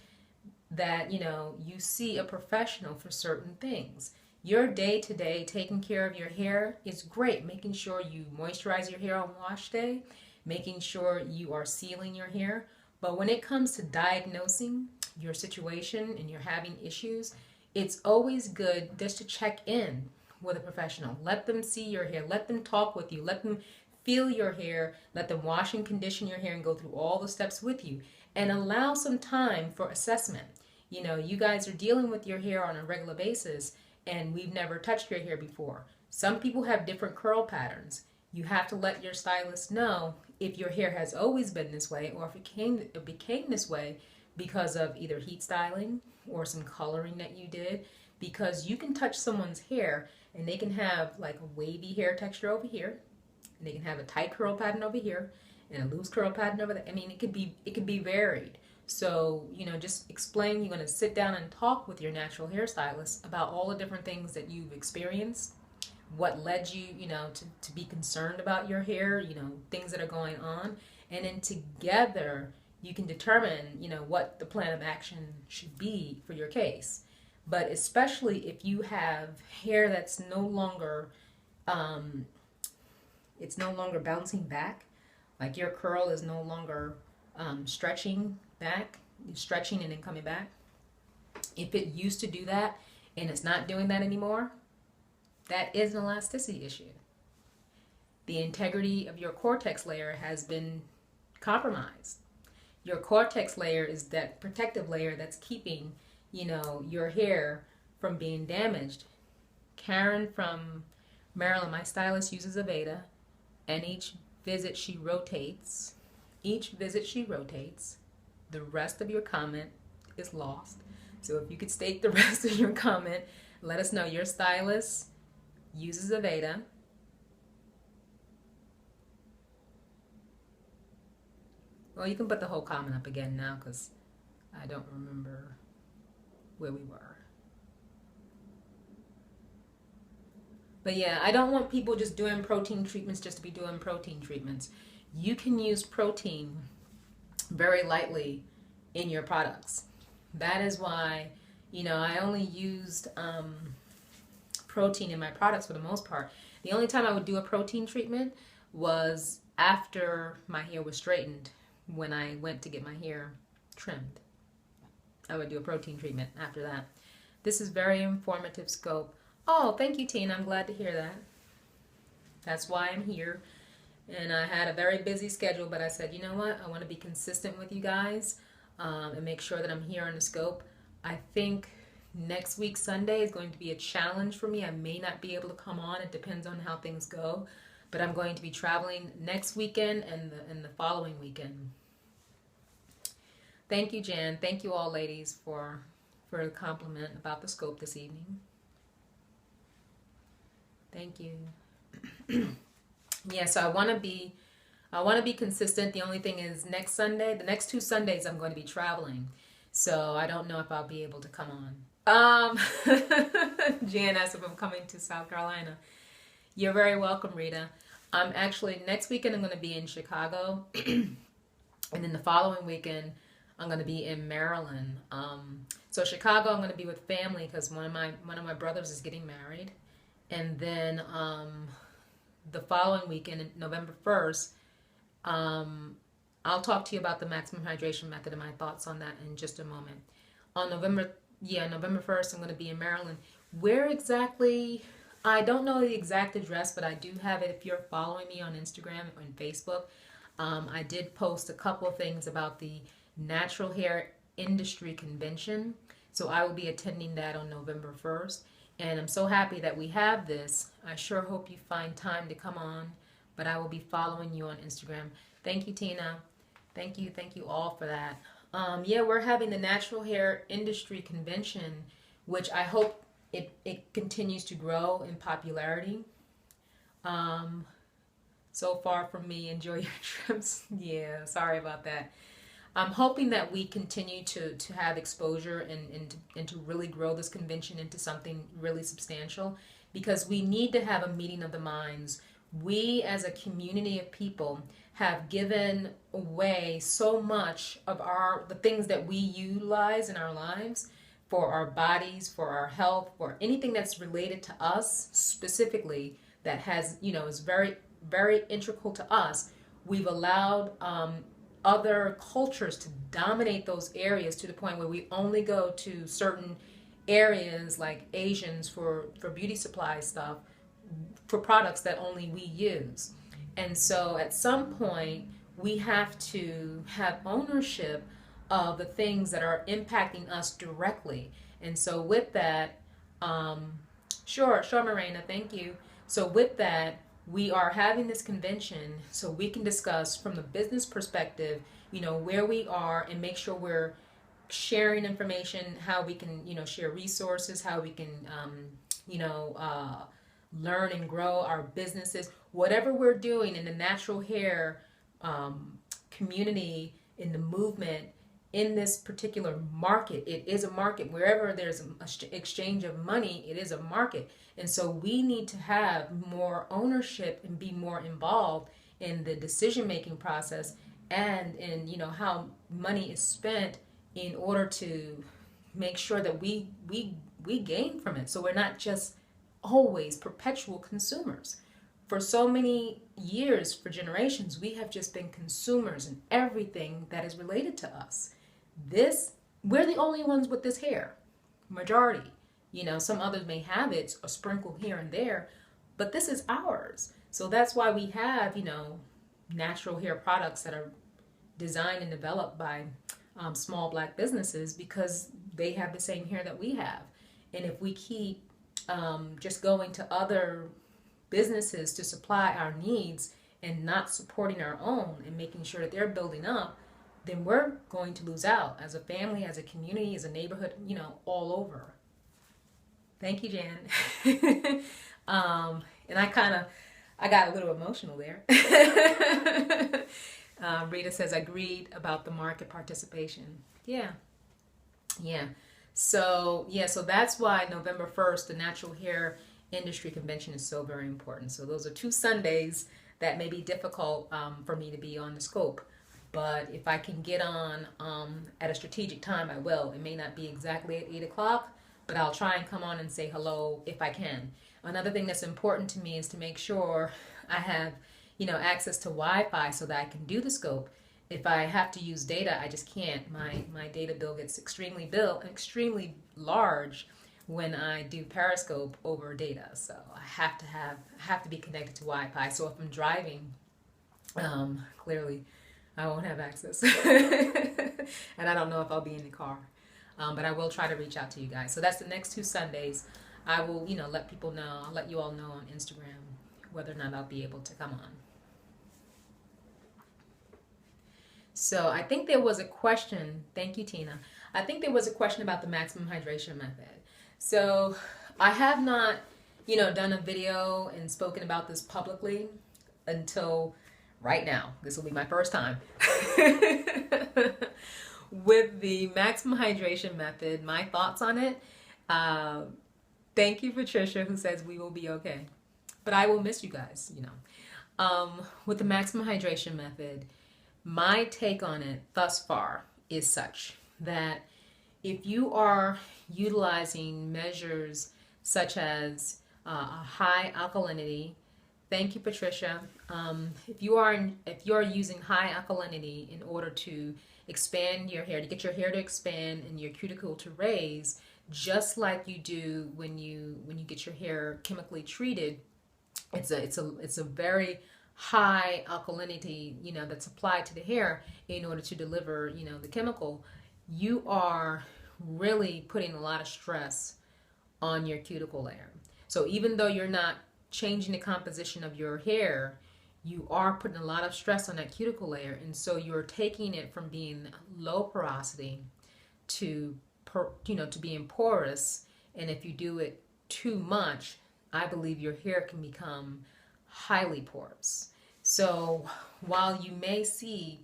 that, you see a professional for certain things. Your day-to-day taking care of your hair is great. Making sure you moisturize your hair on wash day, making sure you are sealing your hair. But when it comes to diagnosing your situation and you're having issues, it's always good just to check in with a professional. Let them see your hair. Let them talk with you. Let them feel your hair. Let them wash and condition your hair and go through all the steps with you. And allow some time for assessment. You guys are dealing with your hair on a regular basis, and we've never touched your hair before. Some people have different curl patterns. You have to let your stylist know if your hair has always been this way, or if it became this way because of either heat styling or some coloring that you did. Because you can touch someone's hair and they can have like a wavy hair texture over here, and they can have a tight curl pattern over here and a loose curl pattern over there. I mean, it could be varied. So, just explain. You're going to sit down and talk with your natural hairstylist about all the different things that you've experienced, what led you, to be concerned about your hair, things that are going on. And then together you can determine, what the plan of action should be for your case. But especially if you have hair that's no longer, it's no longer bouncing back, like your curl is no longer stretching back, stretching and then coming back. If it used to do that and it's not doing that anymore, that is an elasticity issue. The integrity of your cortex layer has been compromised. Your cortex layer is that protective layer that's keeping, your hair from being damaged. Karen from Maryland, my stylist, uses Aveda, and each visit she rotates, the rest of your comment is lost. So if you could state the rest of your comment, let us know. Your stylist uses Aveda. Well, you can put the whole comment up again now because I don't remember where we were. But yeah, I don't want people just doing protein treatments just to be doing protein treatments. You can use protein very lightly in your products. That is why, I only used protein in my products for the most part. The only time I would do a protein treatment was after my hair was straightened, when I went to get my hair trimmed. I would do a protein treatment after that. This is very informative scope. Oh, thank you, Tina. I'm glad to hear that. That's why I'm here. And I had a very busy schedule, but I said, you know what? I want to be consistent with you guys and make sure that I'm here on the scope. I think next week, Sunday, is going to be a challenge for me. I may not be able to come on. It depends on how things go. But I'm going to be traveling next weekend and the following weekend. Thank you, Jan. Thank you all, ladies, for a compliment about the scope this evening. Thank you. Yeah, so I want to be consistent. The only thing is next Sunday, the next 2 Sundays, I'm going to be traveling. So I don't know if I'll be able to come on. Jan asked if I'm coming to South Carolina. You're very welcome, Rita. I'm actually, next weekend I'm going to be in Chicago. And then the following weekend, I'm going to be in Maryland. So Chicago, I'm going to be with family because one of my brothers is getting married. And then the following weekend, November 1st, I'll talk to you about the maximum hydration method and my thoughts on that in just a moment. On November 1st, I'm going to be in Maryland. Where exactly? I don't know the exact address, but I do have it if you're following me on Instagram and Facebook. I did post a couple of things about the Natural Hair Industry Convention. So I will be attending that on November 1st. And I'm so happy that we have this. I sure hope you find time to come on but I will be following you on Instagram. Thank you, Tina. Thank you all for that. Yeah, we're having the Natural Hair Industry Convention, which I hope it continues to grow in popularity. So far from me, enjoy your trips. Yeah, sorry about that. I'm hoping that we continue to have exposure and to really grow this convention into something really substantial, because we need to have a meeting of the minds. We as a community of people have given away so much of the things that we utilize in our lives, for our bodies, for our health, for anything that's related to us specifically, that has, is very, very integral to us. We've allowed other cultures to dominate those areas to the point where we only go to certain areas like Asians for beauty supply stuff, for products that only we use. And so at some point, we have to have ownership of the things that are impacting us directly. And so with that, sure, Morena, thank you. So with that, we are having this convention so we can discuss from the business perspective, where we are, and make sure we're sharing information, how we can, share resources, how we can, learn and grow our businesses, whatever we're doing in the natural hair community, in the movement, in this particular market. It is a market. Wherever there's an exchange of money, it is a market. And so we need to have more ownership and be more involved in the decision-making process, and in, how money is spent, in order to make sure that we gain from it. So we're not just always perpetual consumers. For so many years, for generations, we have just been consumers in everything that is related to us. We're the only ones with this hair, majority. Some others may have it, a sprinkle here and there, but this is ours. So that's why we have, natural hair products that are designed and developed by small Black businesses, because they have the same hair that we have. And if we keep just going to other businesses to supply our needs and not supporting our own and making sure that they're building up, then we're going to lose out as a family, as a community, as a neighborhood, all over. Thank you, Jan. And I got a little emotional there. Rita says, agreed about the market participation. Yeah. So that's why November 1st, the Natural Hair Industry Convention, is so very important. So those are 2 Sundays that may be difficult for me to be on the scope. But if I can get on at a strategic time, I will. It may not be exactly at 8 o'clock, but I'll try and come on and say hello if I can. Another thing that's important to me is to make sure I have, access to Wi-Fi so that I can do the scope. If I have to use data, I just can't. My data bill gets extremely large when I do Periscope over data. So I have to be connected to Wi-Fi. So if I'm driving, clearly I won't have access. And I don't know if I'll be in the car. But I will try to reach out to you guys. So that's the next 2 Sundays. I will, let people know. I'll let you all know on Instagram whether or not I'll be able to come on. So I think there was a question. Thank you, Tina. I think there was a question about the maximum hydration method. So I have not, done a video and spoken about this publicly until right now. This will be my first time. With the maximum hydration method, my thoughts on it. Thank you, Patricia, who says we will be okay. But I will miss you guys, With the maximum hydration method, my take on it thus far is such that if you are utilizing measures such as a high alkalinity, thank you, Patricia. If you are using high alkalinity in order to expand your hair, to get your hair to expand and your cuticle to raise, just like you do when you get your hair chemically treated, it's a very high alkalinity, that's applied to the hair in order to deliver, the chemical. You are really putting a lot of stress on your cuticle layer. So even though you're not changing the composition of your hair, you are putting a lot of stress on that cuticle layer, and so you're taking it from being low porosity to to being porous. And if you do it too much, I believe your hair can become highly porous. So while you may see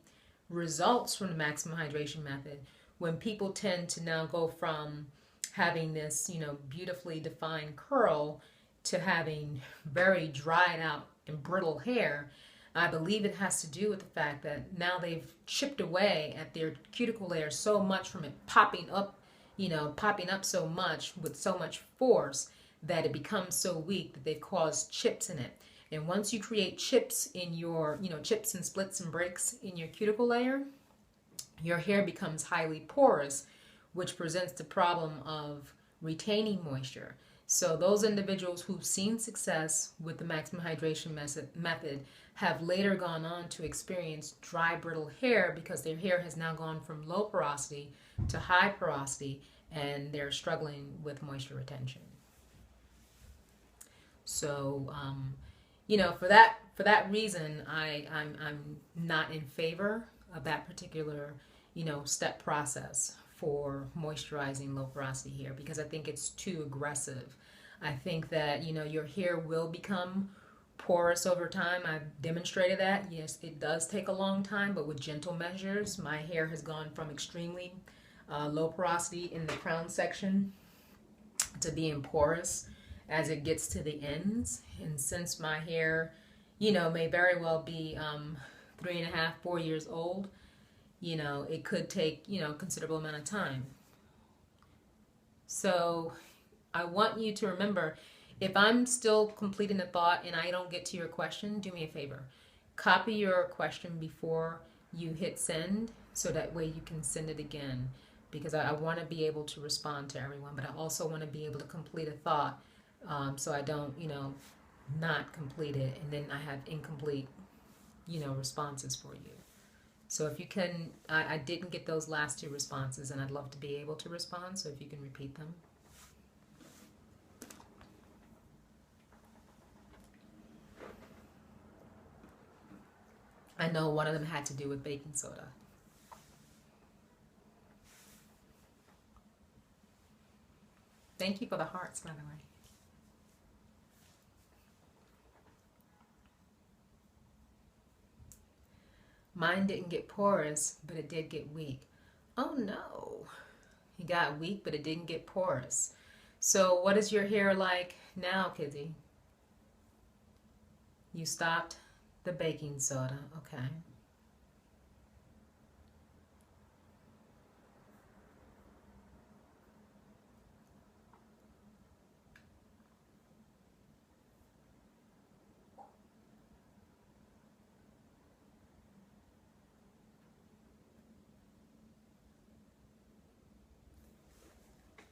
results from the maximum hydration method, when people tend to now go from having this, beautifully defined curl to having very dried out and brittle hair, I believe it has to do with the fact that now they've chipped away at their cuticle layer so much from it popping up, popping up so much with so much force that it becomes so weak that they've caused chips in it. And once you create chips in your, chips and splits and breaks in your cuticle layer, your hair becomes highly porous, which presents the problem of retaining moisture. So those individuals who've seen success with the maximum hydration method have later gone on to experience dry, brittle hair because their hair has now gone from low porosity to high porosity, and they're struggling with moisture retention. So, for that reason, I'm not in favor of that particular, step process for moisturizing low porosity hair, because I think it's too aggressive. I think that, your hair will become porous over time. I've demonstrated that. Yes, it does take a long time, but with gentle measures, my hair has gone from extremely low porosity in the crown section to being porous as it gets to the ends. And since my hair, may very well be 3.5, 4 years old, it could take, a considerable amount of time. So I want you to remember, if I'm still completing the thought and I don't get to your question, do me a favor. Copy your question before you hit send, so that way you can send it again, because I want to be able to respond to everyone, but I also want to be able to complete a thought, so I don't, not complete it and then I have incomplete, responses for you. So if you can, I didn't get those last two responses, and I'd love to be able to respond, so if you can repeat them. I know one of them had to do with baking soda. Thank you for the hearts, by the way. Mine didn't get porous, but it did get weak. Oh no. It got weak, but it didn't get porous. So what is your hair like now, Kizzy? You stopped the baking soda. Okay.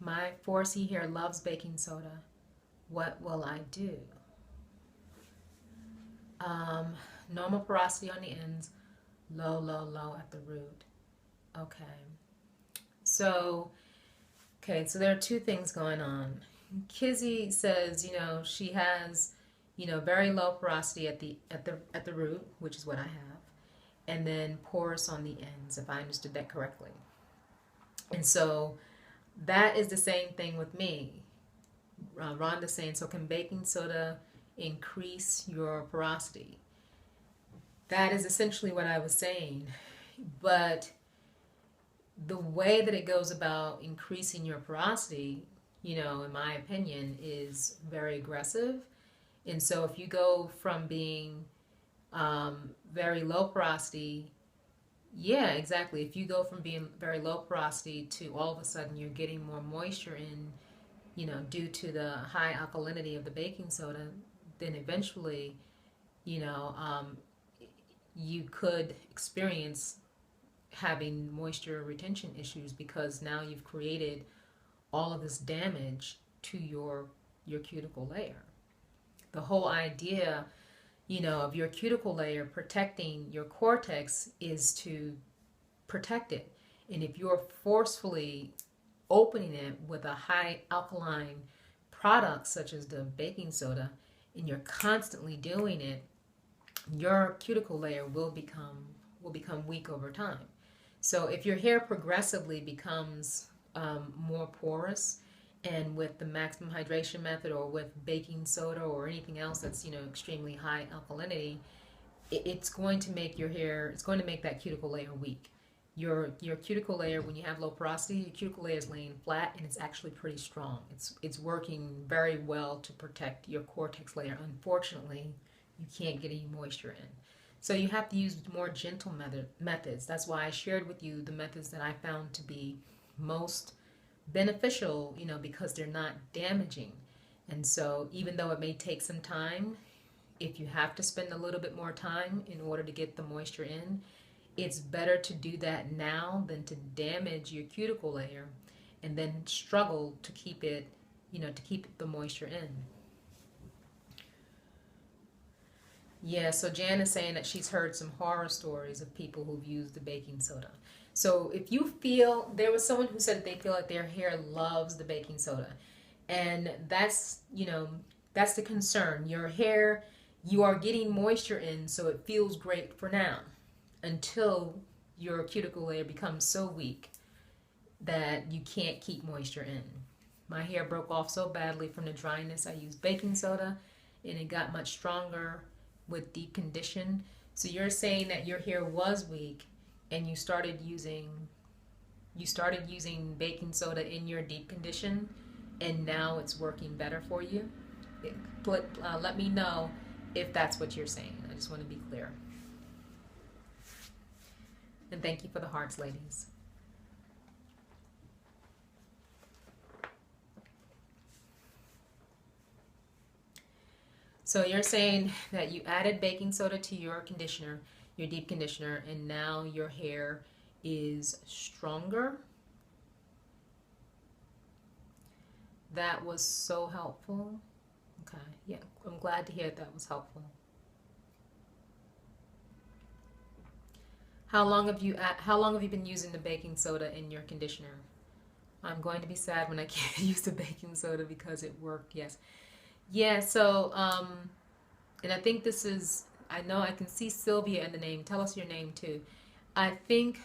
My 4C hair loves baking soda. What will I do? Normal porosity on the ends, low, low, low at the root. Okay. So there are two things going on. Kizzy says, she has, very low porosity at the root, which is what I have, and then porous on the ends, if I understood that correctly. And so that is the same thing with me. Rhonda's saying, so can baking soda increase your porosity? That is essentially what I was saying. But the way that it goes about increasing your porosity, in my opinion, is very aggressive. And so if you go from being very low porosity, yeah, exactly. If you go from being very low porosity to all of a sudden you're getting more moisture in, due to the high alkalinity of the baking soda, then eventually, you could experience having moisture retention issues, because now you've created all of this damage to your cuticle layer. The whole idea, of your cuticle layer protecting your cortex is to protect it. And if you're forcefully opening it with a high alkaline product such as the baking soda, and you're constantly doing it, your cuticle layer will become weak over time. So if your hair progressively becomes more porous, and with the maximum hydration method or with baking soda or anything else that's extremely high alkalinity, it's going to make your hair, it's going to make that cuticle layer weak. Your cuticle layer, when you have low porosity, your cuticle layer is laying flat and it's actually pretty strong. It's working very well to protect your cortex layer. Unfortunately, you can't get any moisture in. So you have to use more gentle methods. That's why I shared with you the methods that I found to be most beneficial, because they're not damaging. And so even though it may take some time, if you have to spend a little bit more time in order to get the moisture in, it's better to do that now than to damage your cuticle layer and then struggle to keep it, to keep the moisture in. Yeah, so Jan is saying that she's heard some horror stories of people who've used the baking soda. So if you feel, there was someone who said that they feel like their hair loves the baking soda. And that's the concern. Your hair, you are getting moisture in, so it feels great for now, until your cuticle layer becomes so weak that you can't keep moisture in. My hair broke off so badly from the dryness. I used baking soda and it got much stronger with deep condition. So you're saying that your hair was weak and you started using baking soda in your deep condition, and now it's working better for you. Let me know if that's what you're saying. I just want to be clear. And thank you for the hearts, ladies. So you're saying that you added baking soda to your conditioner, your deep conditioner, and now your hair is stronger. That was so helpful. Okay, yeah, I'm glad to hear that was helpful. How long have you been using the baking soda in your conditioner? I'm going to be sad when I can't use the baking soda because it worked. Yes. Yeah, so and I think this is, I know I can see Sylvia in the name. Tell us your name too. I think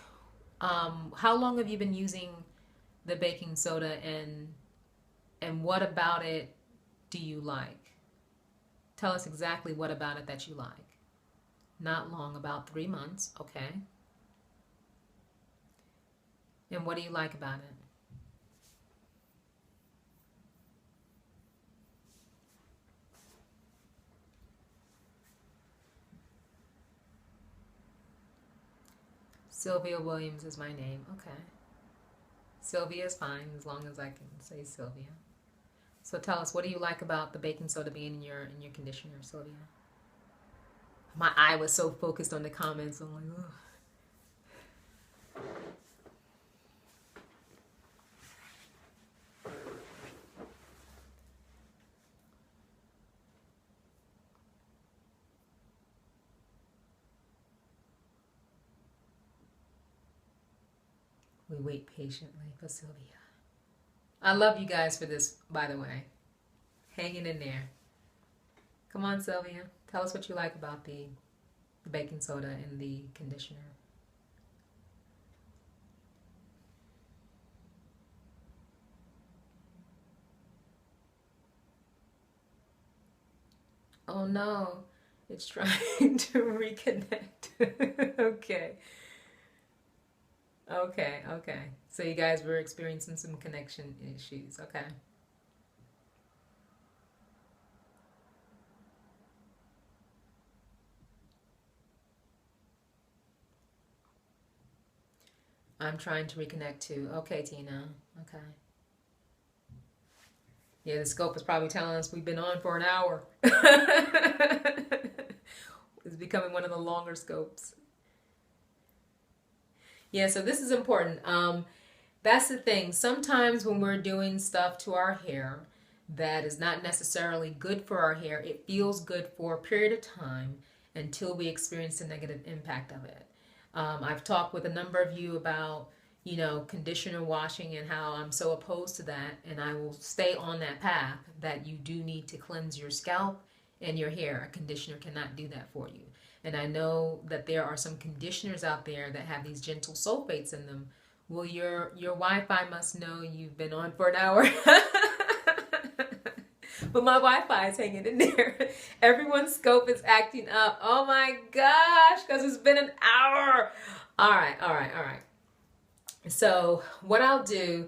how long have you been using the baking soda, and what about it do you like? Tell us exactly what about it that you like. Not long, about 3 months. Okay. And what do you like about it? Sylvia Williams is my name. Okay. Sylvia is fine as long as I can say Sylvia. So tell us, what do you like about the baking soda being in your conditioner, Sylvia? My eye was so focused on the comments. I'm like, ugh. We wait patiently for Sylvia. I love you guys for this, by the way. Hanging in there. Come on, Sylvia. Tell us what you like about the baking soda and the conditioner. Oh no, it's trying to reconnect. Okay. Okay. So you guys were experiencing some connection issues. Okay. I'm trying to reconnect too. Okay, Tina. Okay. Yeah, the scope is probably telling us we've been on for an hour. It's becoming one of the longer scopes. Yeah, so this is important. That's the thing. Sometimes when we're doing stuff to our hair that is not necessarily good for our hair, it feels good for a period of time until we experience the negative impact of it. I've talked with a number of you about, conditioner washing and how I'm so opposed to that, and I will stay on that path that you do need to cleanse your scalp and your hair. A conditioner cannot do that for you. And I know that there are some conditioners out there that have these gentle sulfates in them. Well, your Wi-Fi must know you've been on for an hour. But my Wi-Fi is hanging in there. Everyone's scope is acting up. Oh my gosh, because it's been an hour. All right. So what I'll do,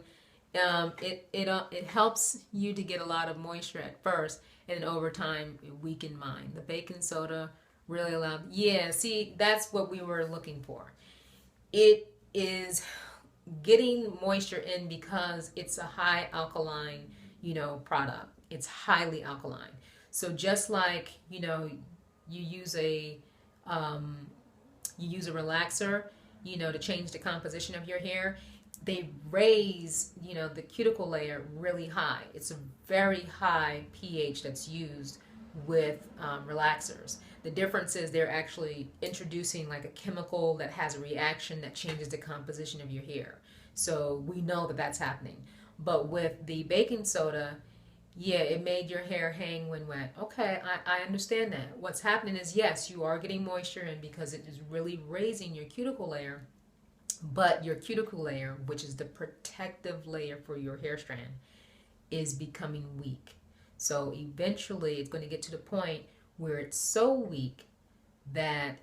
it helps you to get a lot of moisture at first, and then over time it weaken mine. The baking soda really allowed. Yeah, see, that's what we were looking for. It is getting moisture in because it's a high alkaline, product. It's highly alkaline. So just like, you use a relaxer, to change the composition of your hair, they raise, the cuticle layer really high. It's a very high pH that's used with relaxers. The difference is they're actually introducing like a chemical that has a reaction that changes the composition of your hair. So we know that that's happening. But with the baking soda, yeah, it made your hair hang when wet. Okay, I understand that. What's happening is, yes, you are getting moisture in because it is really raising your cuticle layer, but your cuticle layer, which is the protective layer for your hair strand, is becoming weak. So eventually it's going to get to the point where it's so weak that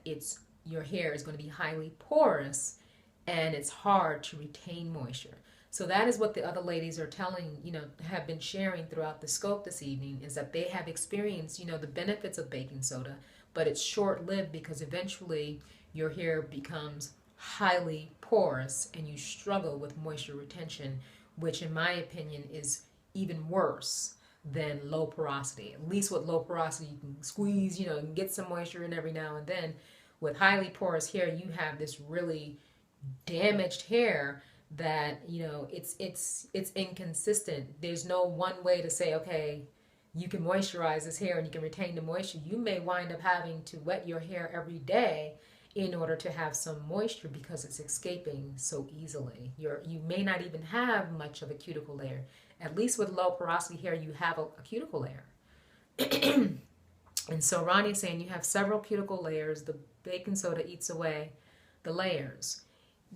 your hair is going to be highly porous and it's hard to retain moisture. So that is what the other ladies are telling, have been sharing throughout the scope this evening, is that they have experienced, the benefits of baking soda, but it's short-lived because eventually your hair becomes highly porous and you struggle with moisture retention, which in my opinion is even worse than low porosity. At least with low porosity, you can squeeze, and get some moisture in every now and then. With highly porous hair, you have this really damaged hair that, it's inconsistent. There's no one way to say, okay, you can moisturize this hair and you can retain the moisture. You may wind up having to wet your hair every day in order to have some moisture because it's escaping so easily. You may not even have much of a cuticle layer. At least with low porosity hair, you have a cuticle layer. And so Ronnie is saying you have several cuticle layers. The baking soda eats away the layers.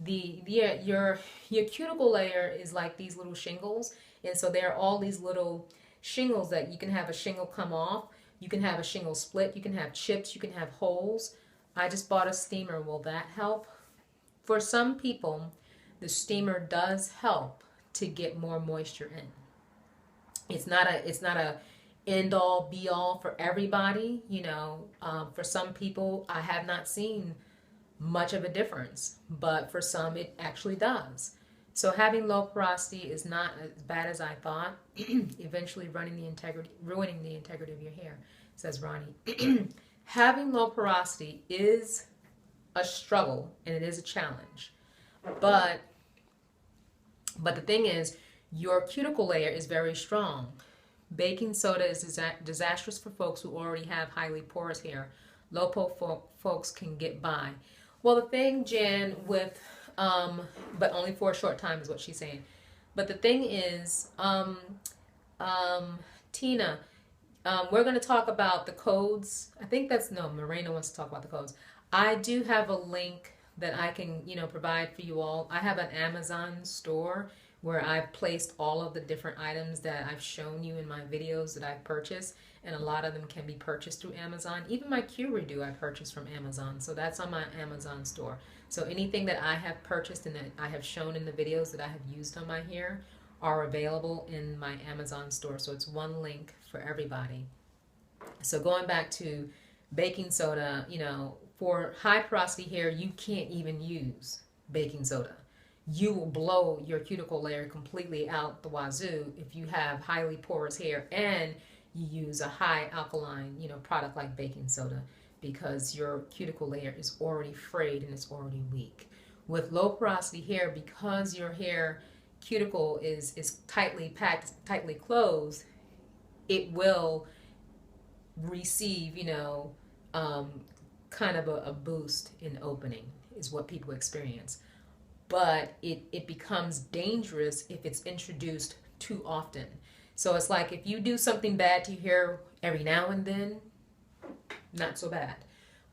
Your cuticle layer is like these little shingles, and so there are all these little shingles that you can have a shingle come off. You can have a shingle split. You can have chips. You can have holes. I just bought a steamer. Will that help? For some people, the steamer does help to get more moisture in. It's not a end all be all for everybody. For some people, I have not seen much of a difference, but for some it actually does. So having low porosity is not as bad as I thought. Eventually ruining the integrity of your hair, says Ronnie. Having low porosity is a struggle and it is a challenge. But the thing is, your cuticle layer is very strong. Baking soda is disastrous for folks who already have highly porous hair. Low folks can get by. Well, the thing, Jan, with, but only for a short time is what she's saying. But the thing is, Tina, we're going to talk about the codes. I think Morena wants to talk about the codes. I do have a link that I can, provide for you all. I have an Amazon store where I've placed all of the different items that I've shown you in my videos that I've purchased, and a lot of them can be purchased through Amazon. Even my Q redo I purchased from Amazon, so that's on my Amazon store. So anything that I have purchased and that I have shown in the videos that I have used on my hair are available in my Amazon store. So it's one link for everybody. So going back to baking soda, for high porosity hair, you can't even use baking soda. You will blow your cuticle layer completely out the wazoo if you have highly porous hair and you use a high alkaline, product like baking soda, because your cuticle layer is already frayed and it's already weak. With low porosity hair, because your hair cuticle is tightly packed, tightly closed, it will receive, kind of a boost in opening is what people experience. But it becomes dangerous if it's introduced too often. So it's like if you do something bad to your hair every now and then, not so bad.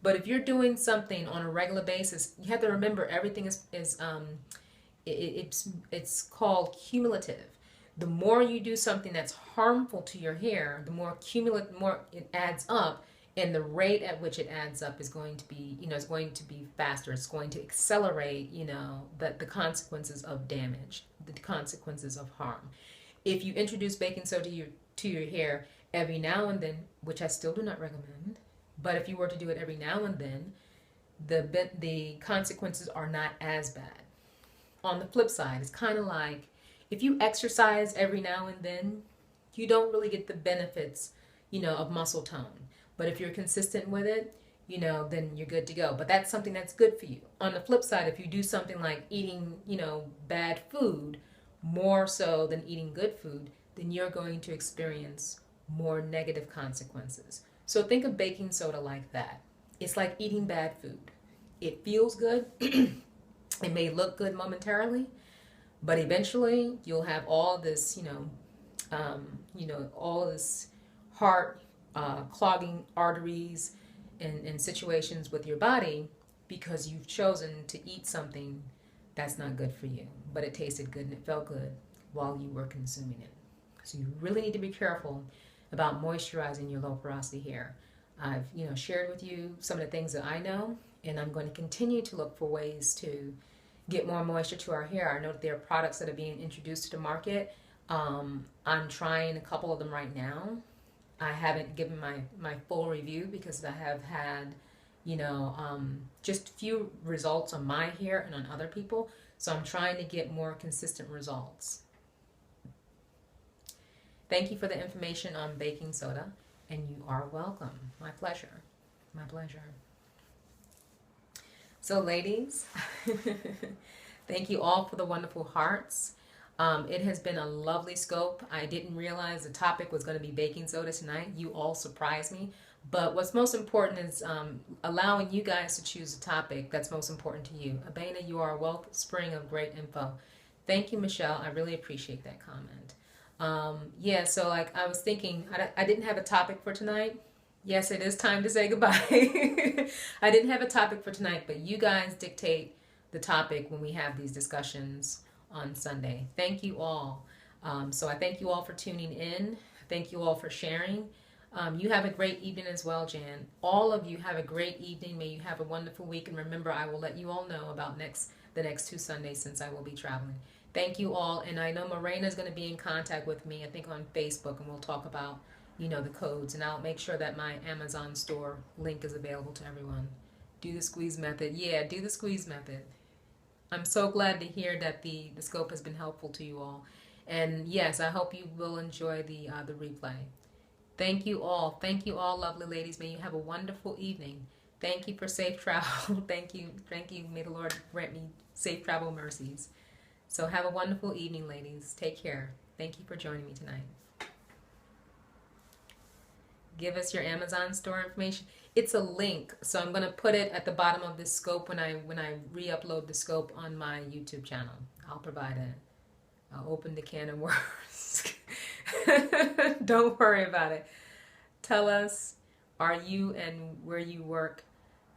But if you're doing something on a regular basis, you have to remember everything it's called cumulative. The more you do something that's harmful to your hair, the more cumulative, more it adds up, and the rate at which it adds up is going to be, is going to be faster. It's going to accelerate, the consequences of damage, the consequences of harm. If you introduce baking soda to your hair every now and then, which I still do not recommend, but if you were to do it every now and then, the consequences are not as bad. On the flip side, it's kind of like if you exercise every now and then, you don't really get the benefits, of muscle tone. But if you're consistent with it, then you're good to go. But that's something that's good for you. On the flip side, if you do something like eating, bad food, more so than eating good food, then you're going to experience more negative consequences. So think of baking soda like that. It's like eating bad food. It feels good. It may look good momentarily, but eventually you'll have all this, all this heart clogging arteries and situations with your body because you've chosen to eat something that's not good for you, but it tasted good and it felt good while you were consuming it. So you really need to be careful about moisturizing your low porosity hair. I've shared with you some of the things that I know, and I'm going to continue to look for ways to get more moisture to our hair. I know that there are products that are being introduced to the market. I'm trying a couple of them right now. I haven't given my full review because I have had, just few results on my hair and on other people. So I'm trying to get more consistent results. Thank you for the information on baking soda, and you are welcome. My pleasure. My pleasure. So ladies, thank you all for the wonderful hearts. It has been a lovely scope. I didn't realize the topic was going to be baking soda tonight. You all surprised me. But what's most important is allowing you guys to choose a topic that's most important to you. Abena, you are a wellspring of great info. Thank you, Michelle. I really appreciate that comment. Yeah, so like I was thinking, I didn't have a topic for tonight. Yes, it is time to say goodbye. I didn't have a topic for tonight, but you guys dictate the topic when we have these discussions on Sunday. Thank you all. So I thank you all for tuning in. Thank you all for sharing. You have a great evening as well, Jan. All of you have a great evening. May you have a wonderful week. And remember, I will let you all know about the next 2 Sundays since I will be traveling. Thank you all. And I know Morena is going to be in contact with me, I think on Facebook, and we'll talk about the codes, and I'll make sure that my Amazon store link is available to everyone. Do the squeeze method. Yeah, do the squeeze method. I'm so glad to hear that the scope has been helpful to you all. And yes, I hope you will enjoy the replay. Thank you all. Thank you all, lovely ladies. May you have a wonderful evening. Thank you for safe travel. Thank you. Thank you. May the Lord grant me safe travel mercies. So have a wonderful evening, ladies. Take care. Thank you for joining me tonight. Give us your Amazon store information. It's a link, so I'm going to put it at the bottom of this scope when I re-upload the scope on my YouTube channel. I'll provide it. I'll open the can of worms. Don't worry about it. Tell us, are you and where you work?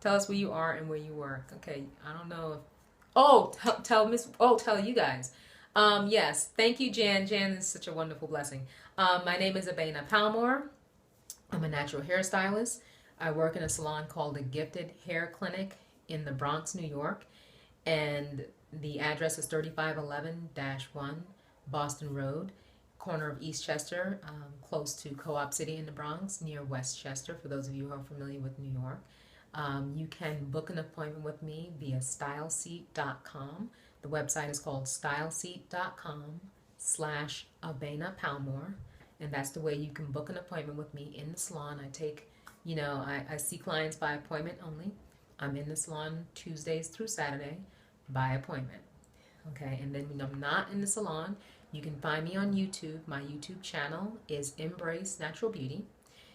Tell us where you are and where you work. Okay, I don't know if... tell you guys. Yes, thank you, Jan. Jan is such a wonderful blessing. My name is Abena Palmore. I'm a natural hairstylist. I work in a salon called the Gifted Hair Clinic in the Bronx, New York. And the address is 3511-1 Boston Road, corner of Eastchester, close to Co-op City in the Bronx, near Westchester, for those of you who are familiar with New York. You can book an appointment with me via styleseat.com. The website is called styleseat.com/Abena Palmore. And that's the way you can book an appointment with me in the salon. I take, I see clients by appointment only. I'm in the salon Tuesdays through Saturday by appointment. Okay, and then when I'm not in the salon, you can find me on YouTube. My YouTube channel is Embrace Natural Beauty.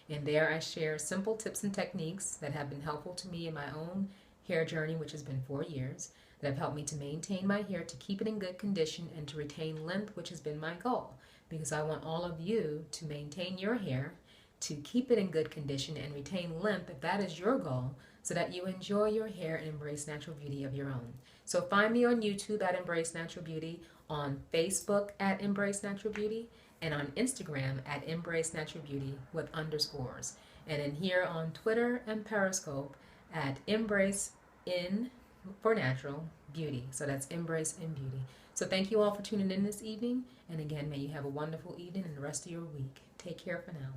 And there I share simple tips and techniques that have been helpful to me in my own hair journey, which has been 4 years, that have helped me to maintain my hair, to keep it in good condition, and to retain length, which has been my goal. Because I want all of you to maintain your hair, to keep it in good condition and retain length. If that is your goal, so that you enjoy your hair and embrace natural beauty of your own. So find me on YouTube at Embrace Natural Beauty, on Facebook at Embrace Natural Beauty, and on Instagram at Embrace Natural Beauty with underscores. And in here on Twitter and Periscope at Embrace in for Natural Beauty. So that's Embrace in Beauty. So thank you all for tuning in this evening. And again, may you have a wonderful evening and the rest of your week. Take care for now.